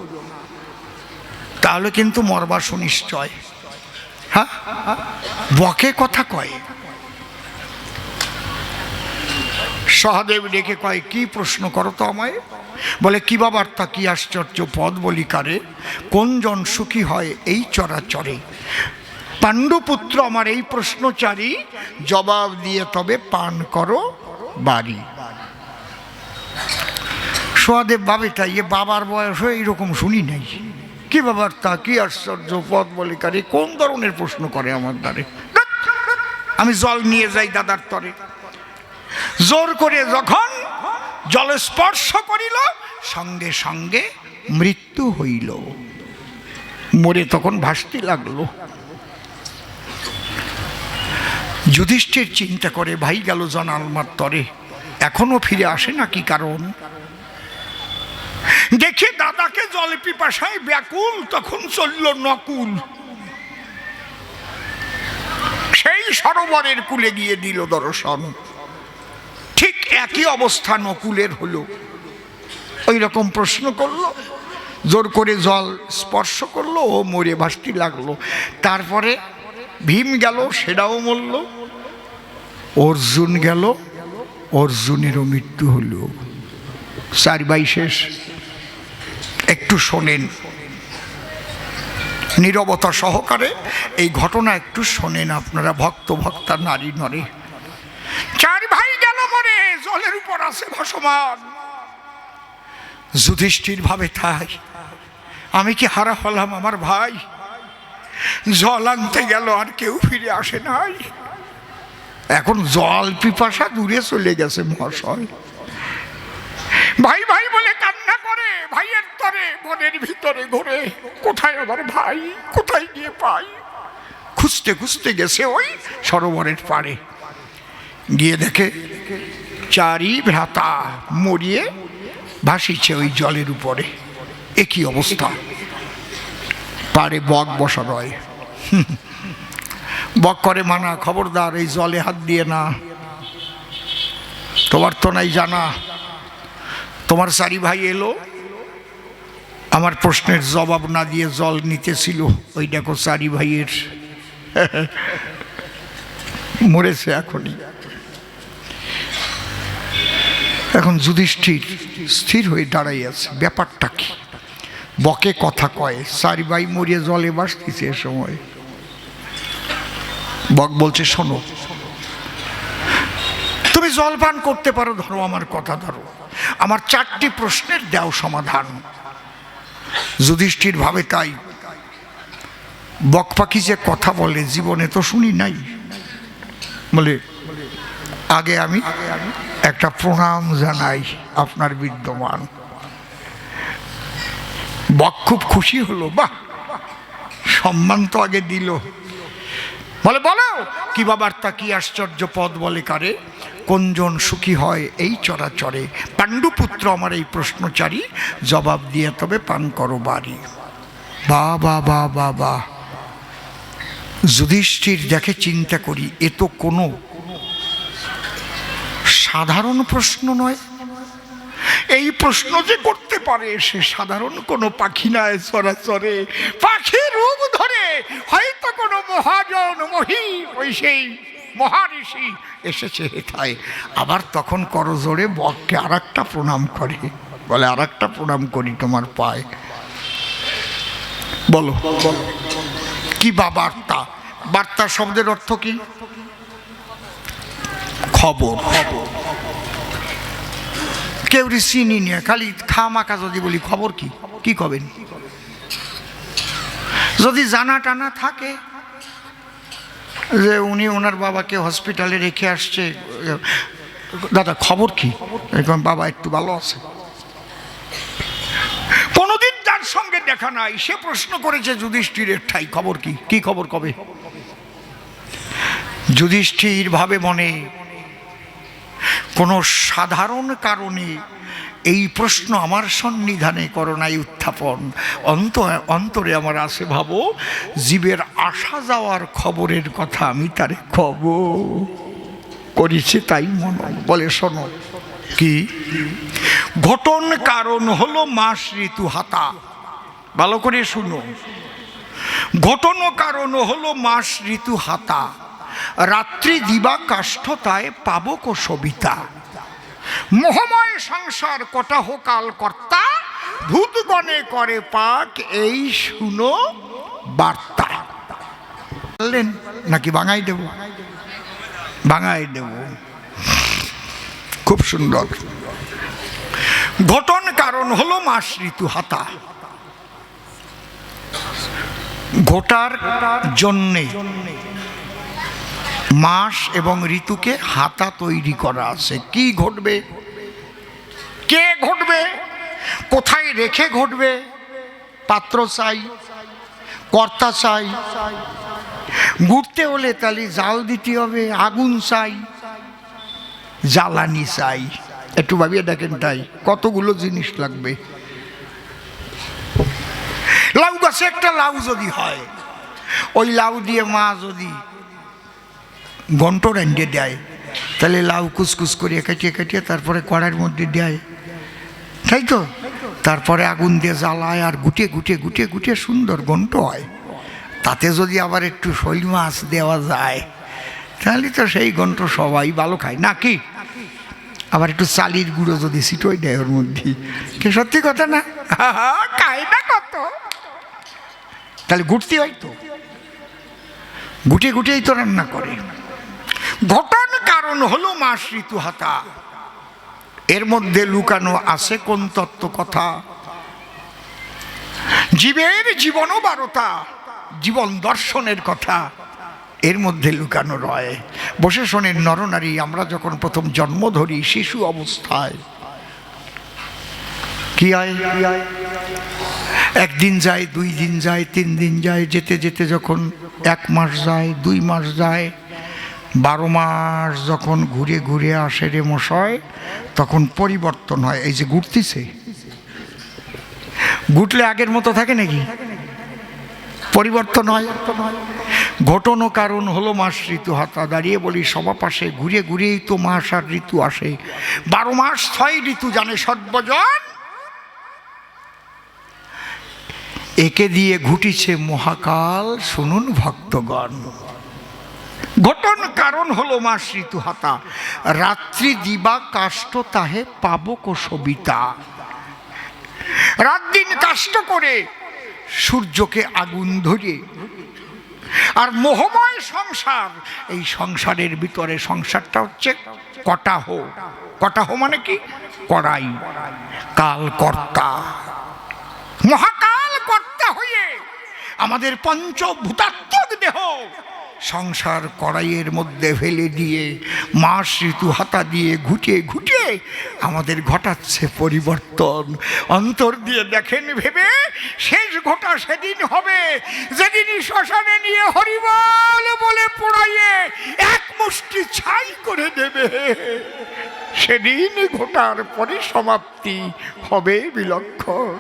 তাহলে কিন্তু মরবা সুনিশ্চয়। হ্যাঁ, বকে কথা কয়। সহদেব ডেকে কয়, কি প্রশ্ন করো তো আমায়? বলে, কি বাবার্তা, কি আশ্চর্য পদ বলি কারে, কোন জন সুখী হয় এই চরাচরে? পাণ্ডুপুত্র আমার এই প্রশ্নচারী, জবাব দিয়ে তবে পান করো বাড়ি। সহদেব ভাবে, তাই এ বাবার বয়স হয়ে এইরকম শুনি নাই। কি বাবার্তা, কি আশ্চর্য পদ বলি কারে, কোন ধরনের প্রশ্ন করে আমার দ্বারে? আমি জল নিয়ে যাই দাদার তরে। জোর করে যখন জল স্পর্শ করিল, সঙ্গে সঙ্গে মৃত্যু হইল। মরে তখন ভাসতে লাগলো। যুধিষ্ঠির চিন্তা করে, ভাই গেল জনালমার তরে, এখনো ফিরে আসে না, কি কারণ? দেখে দাদাকে জল পিপাসায় ব্যাকুল, তখন চলল নকুল। সেই সরোবরের কূলে গিয়ে দিল দর্শন। ঠিক একই অবস্থা নকুলের হলো। ওই রকম প্রশ্ন করলো, জোর করে জল স্পর্শ করলো, ও মরে ভাসতে লাগলো। তারপরে ভীম গেল, সেটাও মরল। অর্জুন গেল, অর্জুনেরও মৃত্যু হলো। 4 ভাই শেষ। একটু শোনেন, নীরবতা সহকারে এই ঘটনা একটু শোনেন আপনারা, ভক্ত ভক্তা নারী নরে। 4 ভাই গেল মরে, জলের উপর আছে ভাসমান। যুধিষ্ঠির ভাবে, তাই আমি কি হারা হলাম আমার ভাই? জল আনতে গেল, আর কেউ ফিরে আসে নাই। এখন জল পিপাসা দূরে চলে গেছে মহাশয়। ভাই ভাই বলে কান্না করে, ভাইয়ের তরে বনের ভিতরে ঘুরে, কোথায় আমার ভাই, কোথায় গিয়ে পাই? খুঁজতে খুঁজতে গেছে ওই সরোবরের পাড়ে। গিয়ে দেখে 4 ভ্রাতা মরিয়ে ভাসিছে ওই জলের উপরে। একই অবস্থা। পাড়ে বক বসা রয়। বক করে মানা, খবরদার এই জলে হাত দিয়ে না, তোমার তো নাই জানা। তোমার 4 ভাই এলো, আমার প্রশ্নের জবাব না দিয়ে জল নিতেছিল। ওই দেখো 4 ভাইয়ের মরেছে এখনই। এখন যুধিষ্ঠির স্থির হয়ে দাঁড়াই আছে, ব্যাপারটা কি? বকে কথা কয়, 4 ভাই মরিয়ে জলে ভাসতেছে। এ সময় বক বলছে, শোনো, তুমি জল পান করতে পারো, ধরো আমার কথা, ধরো আমার 4টি প্রশ্নের দাও সমাধান। যুধিষ্ঠির ভাবে, তাই বক পাখি যে কথা বলে জীবনে তো শুনি নাই। বলে, আগে আমি একটা প্রণাম জানাই আপনার বিদ্যমান। বক খুব খুশি হলো, বাহ, সম্মান তো আগে দিল। বলে, বলো কি বাবার্তা, কি আশ্চর্য পদ বলে কারে, কোনজন সুখী হয় এই চরাচরে? পাণ্ডুপুত্র আমার এই প্রশ্নচারী, জবাব দিয়ে তবে পান করো বাড়ি। বা বা বা বা বা। যুধিষ্ঠির দেখে, চিন্তা করি, এ তো কোনো সাধারণ প্রশ্ন নয়। এই প্রশ্ন যে করতে পারে সে সাধারণ কোনো পাখি নয়। চরাচরে পাখির রূপ ধরে হয়তো কোনো মহাজন মহি, ওই সেই মহারিষি এসেছে হেথায়। আবার তখন করজোড়ে বককে আর একটা প্রণাম করে, বলে, আর একটা প্রণাম করি তোমার পায়ে। বলো কি বা বার্তা? বার্তা শব্দের অর্থ কি? খবর। কেউ চিনি নিয়ে খালি খামাকা যদি বলি খবর কি, কি কবেন? যদি জানা টানা থাকে যে উনি ওনার বাবাকে হসপিটালে রেখে আসছে, দাদা খবর কি? এরকম বাবা একটু ভালো আছে। কোনোদিন যার সঙ্গে দেখা নাই সে প্রশ্ন করেছে যুধিষ্ঠিরের ঠাই খবর কি, কি খবর কবে? যুধিষ্ঠির ভাবে মনে কোনো সাধারণ কারণে এই প্রশ্ন আমার সন্নিধানে করোনাই উত্থাপন, অন্তরে আমার আছে ভাবো জীবের আসা যাওয়ার খবরের কথা আমি তারে খবর করেছি, তাই মনে বলে শোনো কি ঘটন কারণ হলো মাস ঋতু হাতা। ভালো করে শুনো, ঘটন কারণ হলো মাস ঋতু হাতা, রাত্রি দিবা কাষ্ঠতায় পাবক সবিতা, মোহময় সংসার কটা হোকাল কর্তা, ভূতগণে করে পাক এই শুনো বার্তা। বললেন নাকি বাঙাই দেব? বাঙাই দেব, খুব সুন্দর। ঘটন কারণ হলো মাস ঋতু হাতা, ঘটার জন্যে মাস এবং ঋতুকে হাতা তৈরি করা আছে। কি ঘটবে, কে ঘটবে, কোথায় রেখে ঘটবে? পাত্র চাই, কর্তা চাই, ঘুরতে হলে তাহলে জাল দিতে হবে, আগুন চাই, জ্বালানি চাই। একটু ভাবিয়ে দেখেন তাই কতগুলো জিনিস লাগবে। লাউ গাছে একটা লাউ যদি হয়, ওই লাউ দিয়ে মা যদি ঘন্ট রান্ডে দেয় তাহলে লাউ কুচকুচ করিয়ে কাটিয়ে কাটিয়ে তারপরে কড়াইয়ের মধ্যে দেয়, তাই তো? তারপরে আগুন দিয়ে জ্বালায় আর গুটিয়ে গুটিয়ে গুটিয়ে গুটিয়ে সুন্দর ঘন্ট হয়। তাতে যদি আবার একটু শৈল মাছ দেওয়া যায় তাহলে তো সেই ঘন্ট সবাই ভালো খায় নাকি? আবার একটু চালির গুঁড়ো যদি ছিটোই দেয় ওর মধ্যে, কে সত্যি কথা না? খায় না কত, তাহলে ঘুরতে হয় তো, গুটিয়ে গুটিয়েই তো রান্না করে। ঘটন কারণ হলো মাস ঋতু হাতা, এর মধ্যে লুকানো আছে কোন তত্ত্ব কথা? জীবের জীবন বারতা, জীবন দর্শনের কথা এর মধ্যে লুকানো রয়। বসে শোনেন নরনারী, আমরা যখন প্রথম জন্ম ধরি শিশু অবস্থায় কি হয়? একদিন যায়, 2 দিন যায়, 3 দিন যায়, যেতে যেতে যখন 1 মাস যায়, 2 মাস যায়, 12 মাস যখন ঘুরে ঘুরে আসে রে মশাই, তখন পরিবর্তন হয়। এই যে ঘুরতেছে, ঘুরলে আগের মতো থাকে নাকি? পরিবর্তন হয়। ঘটন কারণ হলো মাস ঋতু হাতা। দাঁড়িয়ে বলি সবার পাশে, ঘুরে ঘুরেই তো মাস আর ঋতু আসে। 12 মাস 6 ঋতু জানে সর্বজন, একে দিয়ে ঘুটিছে মহাকাল, শুনুন ভক্তগণ। ঘটন কারণ হলো মাস ঋতু হাতা, রাত্রি দিবা কাষ্ঠ তাহে পাবক সবিতা। রাত দিন কাষ্ঠ করে সূর্যকে আগুন ধরে, আর মোহময় সংসার, এই সংসারের ভিতরে, সংসারটা হচ্ছে কটাহ। কটাহ মানে কি? কড়াই। কাল কর্তা, মহাকাল কর্তা হয়ে আমাদের পঞ্চভূতাত্মক দেহ সংসার কড়াইয়ের মধ্যে ফেলে দিয়ে মাস ঋতু হাতা দিয়ে ঘুটিয়ে ঘুটিয়ে আমাদের ঘটাচ্ছে পরিবর্তন। অন্তর দিয়ে দেখেন ভেবে, শেষ ঘটা সেদিন হবে যেদিন শ্মশানে নিয়ে হরিবল বলে পোড়াইয়ে এক মুষ্টি ছাই করে দেবে। সেদিন ঘটার পরিসমাপ্তি হবে বিলক্ষণ।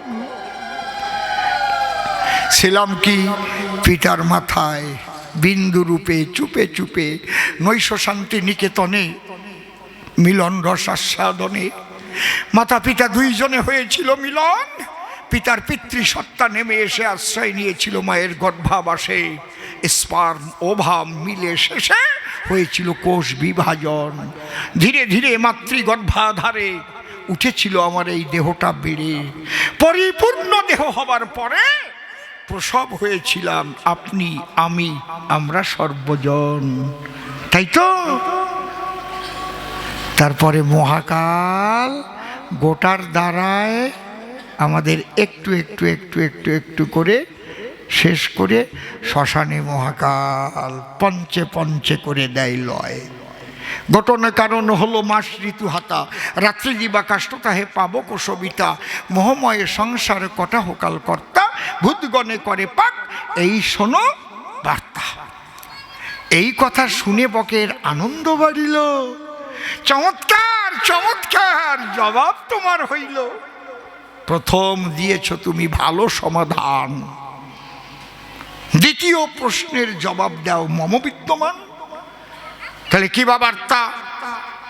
ছিলাম কি পিতার মাথায় বিন্দু রূপে চুপে চুপে, নৈশ শান্তি নিকেতনে মিলন রসাস্বাদনে। মাতা পিতা 2 জনে হয়েছিল মিলন। পিতার পিতৃসত্তা নেমে এসে আশ্রয় নিয়েছিল মায়ের গর্ভাবাসে। স্পার্ম ওভাম মিলে শেষে হয়েছিল কোষ বিভাজন। ধীরে ধীরে মাতৃগর্ভাধারে উঠেছিল আমার এই দেহটা বেড়ে। পরিপূর্ণ দেহ হবার পরে প্রসব হয়েছিলাম আপনি, আমি, আমরা সর্বজন, তাই তো? তারপরে মহাকাল গোটার দ্বারায় আমাদের একটু একটু একটু একটু একটু করে শেষ করে শ্মশানে মহাকাল পঞ্চে পঞ্চে করে দেয় লয়। ঘটনা কারণ হলো মাস ঋতু হাতা, রাত্রি দিবা কাষ্টতা হে পাবক সবিতা, মোহময় সংসার কটা হোকাল কর্তা, ভূতগণে করে পাক এই শোনো বার্তা। এই কথা শুনে বকের আনন্দ বাড়িল। চমৎকার চমৎকার জবাব তোমার হইল। প্রথম দিয়েছ তুমি ভালো সমাধান, দ্বিতীয় প্রশ্নের জবাব দাও মম বিদ্যমান। তাহলে কি বার্তা,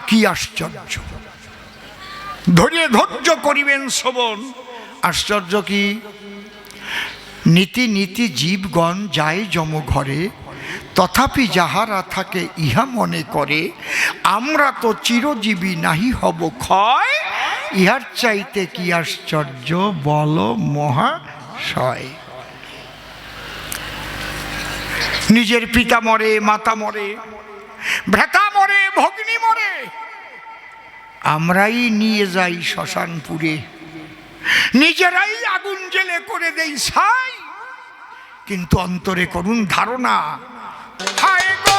কি আশ্চর্য, ধরিয়ে ধৈর্য করিবেন শ্রবণ। আশ্চর্য কি, নীতি নীতি জীবগণ যায় যম ঘরে, তথাপি যাহারা থাকে ইহা মনে করে, আমরা তো চিরজীবী নাহি হব ক্ষয়, ইহার চাইতে কি আশ্চর্য বল মহাশয়। নিজের পিতা মরে, মাতা মরে, ভ্রাতা মরে, ভগ্নী মরে, আমরাই নিয়ে যাই শ্মশানপুরে, নিজেরাই আগুন জেলে করে দেই ছাই, কিন্তু অন্তরে করুন ধারণা, হায় গো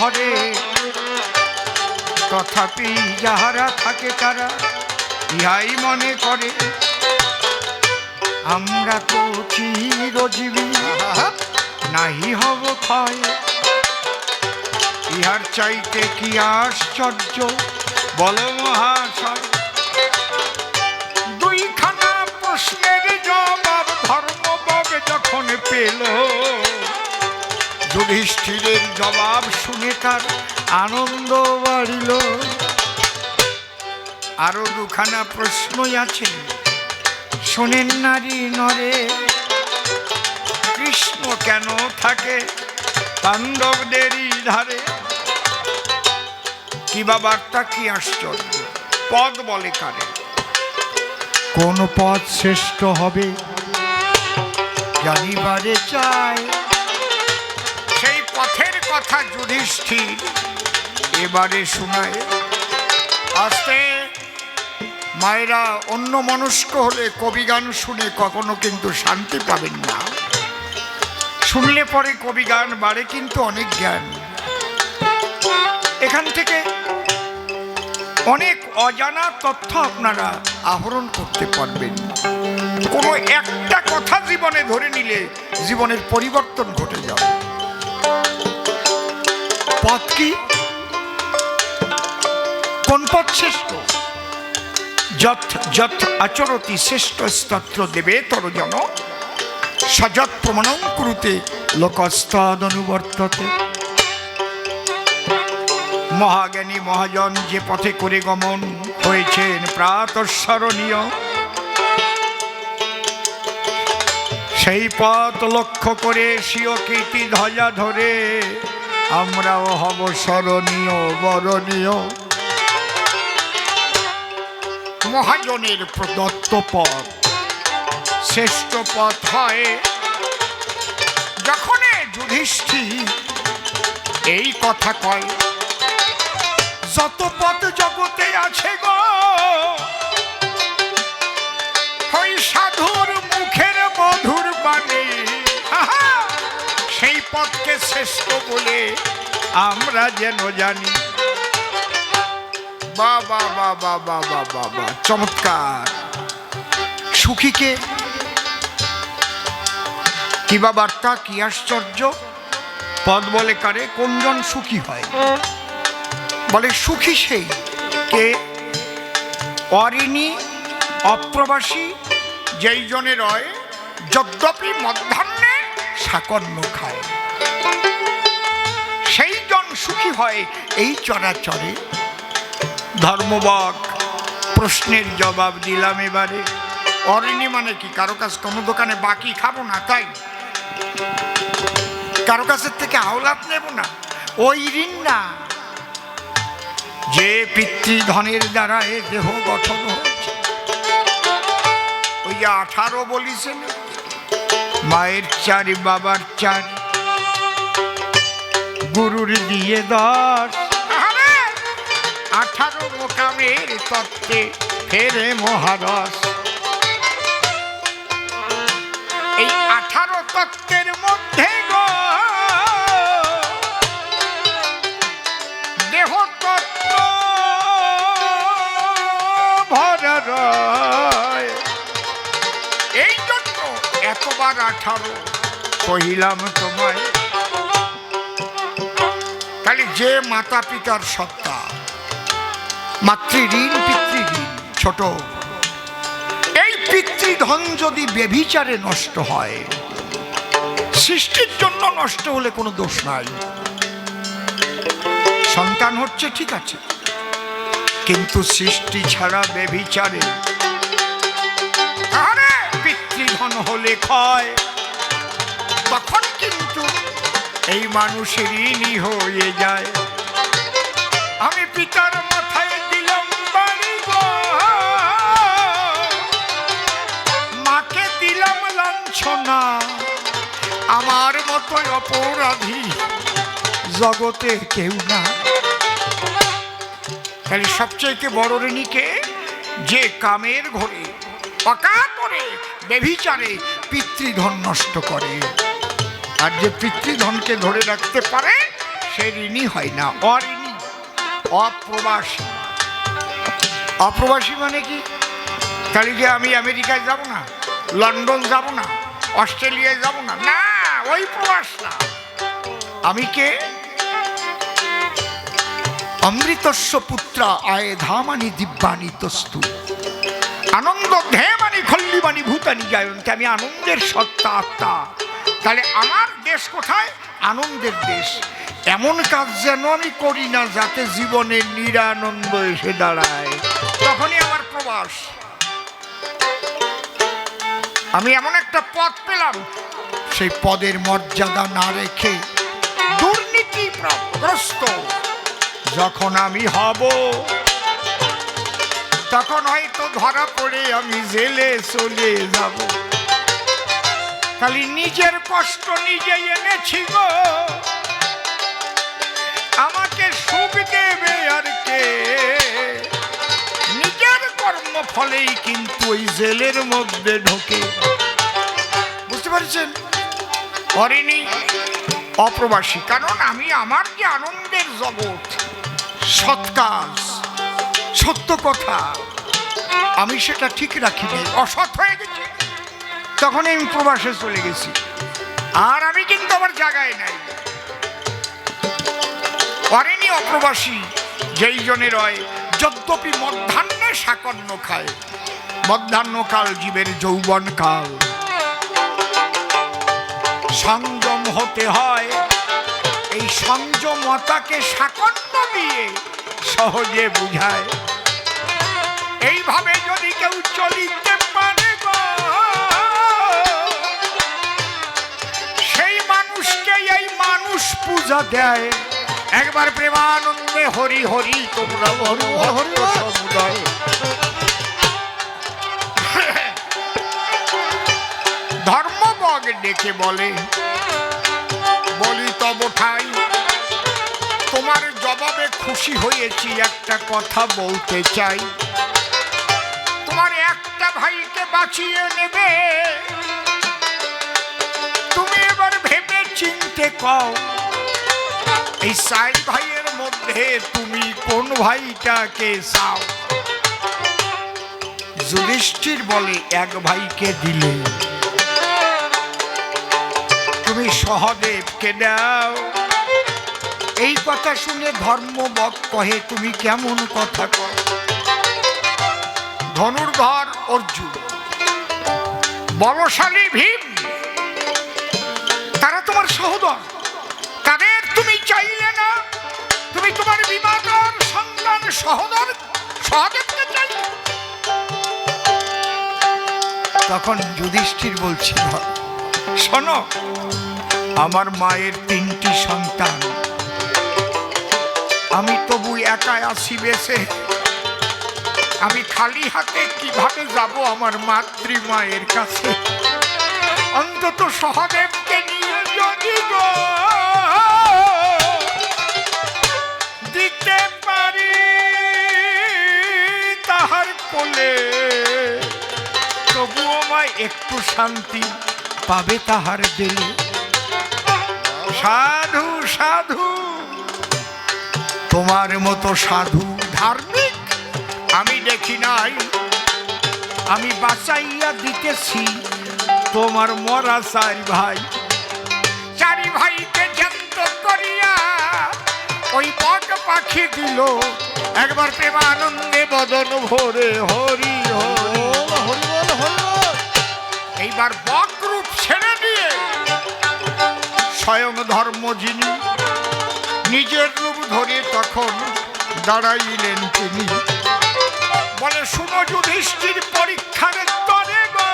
ঘরে, তথাপি যাহারা থাকে তারা ইহাই মনে করে, আমরা তো চিরজীবী নাহি হব ক্ষয়, ইহার চাইতে কি আশ্চর্য বল মহাশয়। দুইখানা প্রশ্নের জবাব ধর্মবগ যখন পেল, যুধিষ্ঠিরের জবাব শুনে তার আনন্দ বাড়িল। আরো দুখানা প্রশ্নই আছে, শোনেন নারী নরে, কৃষ্ণ কেন থাকে পাণ্ডবদেরই ধারে। কি বার্তা, কি আশ্চর্য, পদ বলে কারে, কোন পদ শ্রেষ্ঠ হবে জানিবারে চায়। সেই পথের কথা যুধিষ্ঠির এবারে শোনায়। আস্তে মায়েরা অন্য মনস্ক হলে কবিগান শুনে কখনো কিন্তু শান্তি পাবেন না, শুনলে পরে কবিগান বাড়ে কিন্তু অনেক জ্ঞান। এখান থেকে অনেক অজানা তথ্য আপনারা আহরণ করতে পারবেন। কোনো একটা কথা জীবনে ধরে নিলে জীবনের পরিবর্তন ঘটে যাবে। পথ কি, কোন পথ শ্রেষ্ঠ? যথ যথ আচরতি শ্রেষ্ঠ স্তত্র দেবে তরজন, সযৎ প্রমাণং কুরুতে লোকস্তদনুবর্ততে। মহাজ্ঞানী মহাজন যে পথে করে গমন হয়েছেন প্রাতঃস্মরণীয়, সেই পথ লক্ষ্য করে স্বীয় কীর্তি ধ্বজা ধরে আমরাও হব স্মরণীয় বরণীয়। মহাজনের প্রদত্ত পথ শ্রেষ্ঠ পথ হয়। যখন যুধিষ্ঠির এই কথা কয়, যত পথ জগতে আছে গো, ওই সাধুর মুখের মধুর বাণী, সেই পথকে শ্রেষ্ঠ বলে আমরা যেন জানি। বাবা বাবা বাবা বাবা, চমৎকার। সুখীকে কি বা বার্তা, কি আশ্চর্য। পদ বলে কারে, কোনজন সুখী হয়? বলে সুখী সেই কে অঋণী অপ্রবাসী, যেই জনে রয় যদ্যপি মধ্যাহ্নে সাকর্ণ খায়, সেই জন সুখী হয় এই চরাচরে। ধর্মবক প্রশ্নের জবাব দিলাম এবারে। অঋণী মানে কি? কারো কাছে কোনো দোকানে বাকি খাবো না, তাই কারো কাছের থেকে আওলাদ নেব না, ওই ঋণ না। যে পিতৃধনের দ্বারা এ দেহ গঠন হয়েছে, ওই যে 18 বলিছেন, মায়ের 4 বাবার 4 গুরুর দিয়ে 10। 18 মোকামের তত্ত্বে ফেরে মহারস। এই 18 তত্ত্বের মধ্যে গো দেহ তত্ত্ব ভরা রয়। এই জন্য এতবার 18 কহিলাম তোমায়। তাহলে যে মাতা পিতার সত্তা, মাতৃঋণ পিতৃঋণ ছোট, এই পিতৃধন যদি ব্যভিচারে নষ্ট হয়, সৃষ্টির জন্য নষ্ট হলে কোনো দোষ নাই। সন্তান হচ্ছে ঠিক আছে, কিন্তু সৃষ্টি ছাড়া ব্যভিচারে আরে পিতৃধন হলে ক্ষয়, তখন কিন্তু এই মানুষের ঋণী হয়ে যায়। আমি পিতার মাথায় দিলাম বাড়ি গো, মাকে দিলাম লাঞ্ছনা, আমার মতো অপরাধী জগতে কেউ না। তাহলে সবচেয়ে বড় ঋণীকে, যে কামের ঘরে অকাতরে ব্যভিচারে পিতৃধন নষ্ট করে। আর যে পিতৃধনকে ধরে রাখতে পারে সে ঋণী হয় না, অঋণী, অপ্রবাসী। অপ্রবাসী মানে কি? তাহলে যে আমি আমেরিকায় যাব না, লন্ডন যাব না, অস্ট্রেলিয়ায় যাব না, না, ওই প্রবাস না। আমি কে? অমৃতস্য পুত্রা আয়ে ধামানি দিব্যানি তস্তু আনন্দ ধেমানি খল্লিবানি ভূতানি জায়ন্তে। আমি আনন্দের সত্তা, আত্মা। তাহলে আমার দেশ কোথায়? আনন্দের দেশ। এমন কাজ যেন আমি করি না যাতে জীবনে নিরানন্দ এসে দাঁড়ায়, তখনই আমার প্রবাস। আমি এমন একটা পদ পেলাম, সেই পদের মর্যাদা না রেখে দুর্নীতিগ্রস্ত যখন আমি হব, তখন হয়তো ধরা পড়ে আমি জেলে চলে যাব। খালি নিজের কষ্ট নিজে এনেছি গো, আমাকে সুখ দেবে আর কে? নিজের কর্ম ফলেই কিন্তু ওই জেলের মধ্যে ঢোকে। বুঝতে পারছেন? অঋণী, অপ্রবাসী। কারণ আমি আমার যে আনন্দের জগৎ, সৎ কাজ, সত্য কথা, আমি সেটা ঠিক রাখিনি, অসৎ হয়ে গেছি, তখন আমি প্রবাসে চলে গেছি। আর আমি কিন্তু আমার জায়গায় নাই। অঋণী অপ্রবাসী যেই জনে রয়, যদ্যপি মধ্যাহ্নে শাকন্য খায়, মধ্যাহ্নকাল জীবের যৌবন কাল, সংযম হতে হয়। এই সংযমতাকে শাকন্য দিয়ে সহজে বুঝায়। এইভাবে যদি কেউ চলিতে পারে গো, সেই মানুষকে এই মানুষ পূজা দেয়। একবার প্রেমানন্দে হরি হরি তোমরা হরি হরি সমুদয়। ধর্মবগ ডেকে বলে, বলি তব ঠাই, তোমার জবাবে খুশি হয়েছি, একটা কথা বলতে চাই। তোমার একটা ভাইকে বাঁচিয়ে নেবে, তুমি এবার ভেবে চিনতে কও, এই 4 ভাইয়ের মধ্যে তুমি কোন ভাইটাকে চাও? যুধিষ্ঠির বলে, এক ভাইকে দিলে তুমি সহদেবকে দাও। এই কথা শুনে ধর্মবক কহে, তুমি কেমন কথা কও? ধনুর্ধর অর্জুন, বলশালী ভীম, তারা তোমার সহোদর, তাদের তুমি চাইলে না, তুমি তোমার বিমাতার সন্তান সহদেবকে চাইলে। তখন যুধিষ্ঠির বলছিল, শোনো, আমার মায়ের 3টি সন্তান, আমি তবু একা আছি বেঁচে, আমি খালি হাতে কিভাবে যাব আমার মাতৃমায়ের কাছে? অন্তত সহদেবকে নিয়ে যদি গো দিতে পারি তাহার কোলে, তবুও আমায় একটু শান্তি পাবে তাহার দিলে। সাধু সাধু, তোমার মতো সাধু ধার্মিক আমি দেখি নাই। আমি বাঁচাইয়া দিতেছি তোমার মরা চার ভাই, চারি ভাইকে জ্যান্ত করিয়া ওই বট পাখি দিল একবার প্রেমানন্দে বদন ভরে হরি হরি হরি হরি। এইবার বকরূপ ছেড়ে দিয়ে স্বয়ং ধর্ম যিনি নিজের রূপ ধরে তখন দাঁড়াইলেন তিনি। বলে শুনো যুধিষ্ঠির পরীক্ষার তরে গো,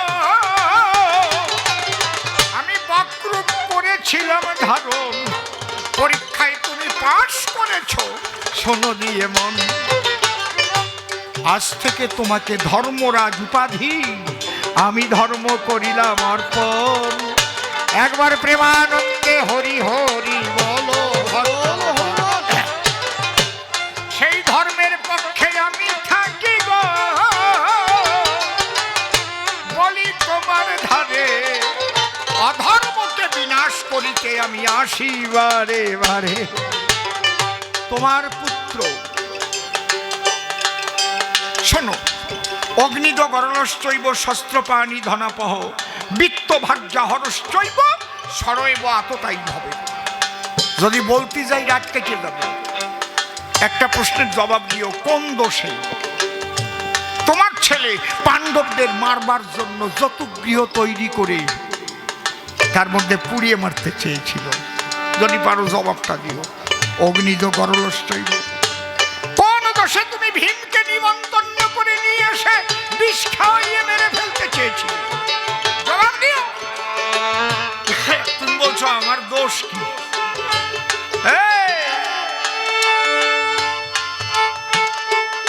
আমি বকরূপ করেছিলাম ধারণ, পরীক্ষায় তুমি পাশ করেছো। শোনো দিয়ে মন, আজ থেকে তোমাকে ধর্মরাজ উপাধি আমি ধর্ম করিলাম অর্পণ। একবার প্রেমানন্দে হরি হরি বলো। সেই ধর্মের পক্ষে আমি থাকি গো, বলি তোমার ধারে অধর্মকে বিনাশ করিতে আমি আসি বারে বারে। তোমার পুত্র শোনো, অগ্নিদ গরলশ্চৈব শস্ত্রপাণি ধনাপহ বিত্ত ভাগ্যা হরশ্চৈব সরৈব আততাই হবে। যদি বলতে যাই রাত কেটে যাবে। একটা প্রশ্নের জবাব দিও, কোন দোষে তোমার ছেলে পাণ্ডবদের মারবার জন্য যত গৃহ তৈরি করে তার মধ্যে পুড়িয়ে মারতে চেয়েছিল? যদি পারো জবাবটা দিও। অগ্নিদ গরলশ্চৈব, কোন দোষে তুমি ভীমকে নিমন্ত্রণ করে নিয়ে এসে বিষ খাওয়াইয়ে মেরে ফেলতে চেয়েছিল? জবাব দিও। তুমি বলছো আমার দোষ কি?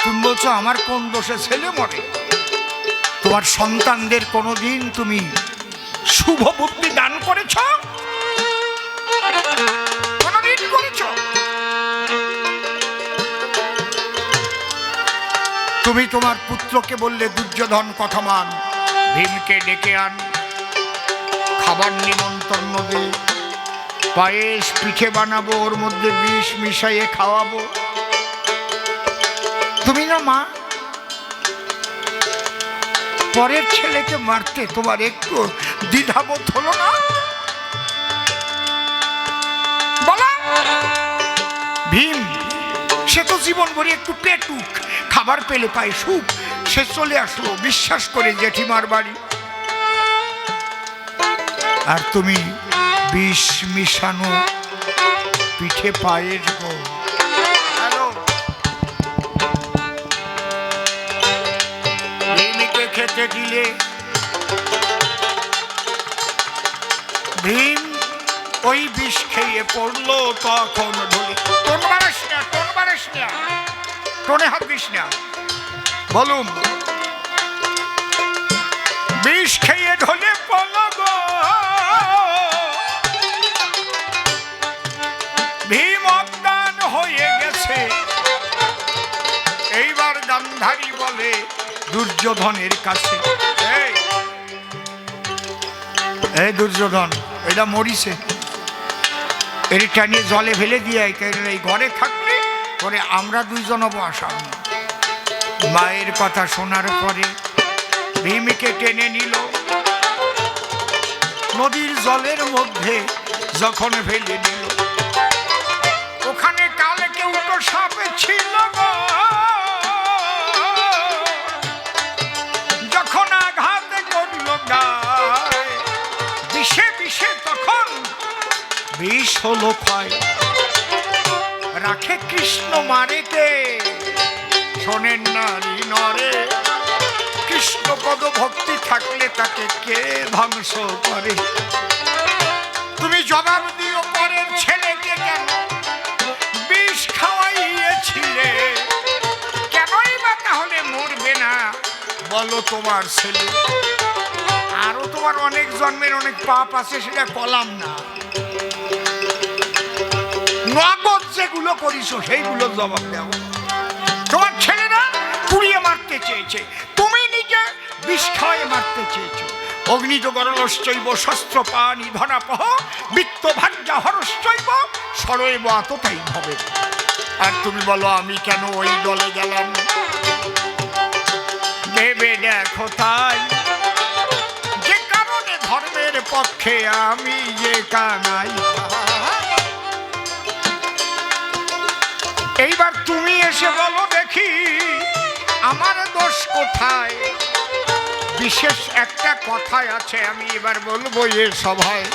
তুমি বলছো আমার কোন দোষে ছেলে মরে? তোমার সন্তানদের কোনোদিন তুমি শুভ বুদ্ধি দান করেছ? কোনদিন করেছ? তুমি তোমার পুত্রকে বললে দুর্যোধন কথা মান, ভীমকে ডেকে আন, খাবার নিমন্ত্রণ দে, পায়েস পিঠে বানাবো, ওর মধ্যে বিষ মিশাইয়ে খাওয়াবো। তুমি না মা, পরের ছেলেকে মারতে তোমার একটু দ্বিধাবোধ হলো না? বলা ভীম সে তো জীবন ভরে একটু পেটুক, খাবার পেলে পায় সুখ, সে চলে আসলো বিশ্বাস করে জেঠিমার বাড়ি, আর তুমি বিষ মিশানো পিঠে পায়েস গো। ভীমকে খেতে দিলে ভীম ওই বিষ খেয়ে পড়লো। তখন বলি টোন বাড়াস না, টোন বাড়াস না, টোনে হাত দিস না। বলুন বিষ খেয়ে ঢলে পড়লো গো। ভীম অজ্ঞান হয়ে গেছে। এইবার গান্ধারী বলে দুর্যোধনের কাছে, এই দুর্যোধন এটা মরিছে, এর টানিয়ে জলে ফেলে দিয়ে এই ঘরে থাকলে পরে আমরা দুইজন হবো আসামি। মায়ের কথা শোনার পরে ভীমকে টেনে নিল, নদীর জলের মধ্যে যখন ফেলে দিল, ওখানে কালে কেউ তো সাপে ছিল গো। যখন আঘাত করল গায়ে বিষে বিষে, তখন বিষ হলো ক্ষয়। রাখে কৃষ্ণ মারেতে, শোনেন নারী নরে, কৃষ্ণ পদ ভক্তি থাকলে তাকে কে ধ্বংস করে? তুমি জবাব দিও পরের ছেলেকে কেন বিষ খাওয়াইয়েছিলে? কেনই বা তাহলে মরবে বলো তোমার ছেলে। আরো তোমার অনেক জন্মের অনেক পাপ আছে, সেটা কলাম না। নগদ যেগুলো করিস সেইগুলো জবাব দাও। তোমার ছেলেরা পুড়িয়ে মারতে চেয়েছে, তুমি নিজে বিষ খাওয়ায় মারতে চেয়েছো। অগ্নিজ গরলশ্চৈব শস্ত্র পানি ধনাপহ বৃত্ত ভাজ্যা হরশ্চৈব সরৈব আততাই হবে। আর তুমি বলো আমি কেন ওই দলে গেলাম? ভেবে দেখো তাই, যে কারণে ধর্মের পক্ষে আমি যে কানাই। এইবার তুমি এসে বলো দেখি আমার দোষ কোথায়? বিশেষ একটা কথাই আছে, আমি এবার বলবো এ সভায়।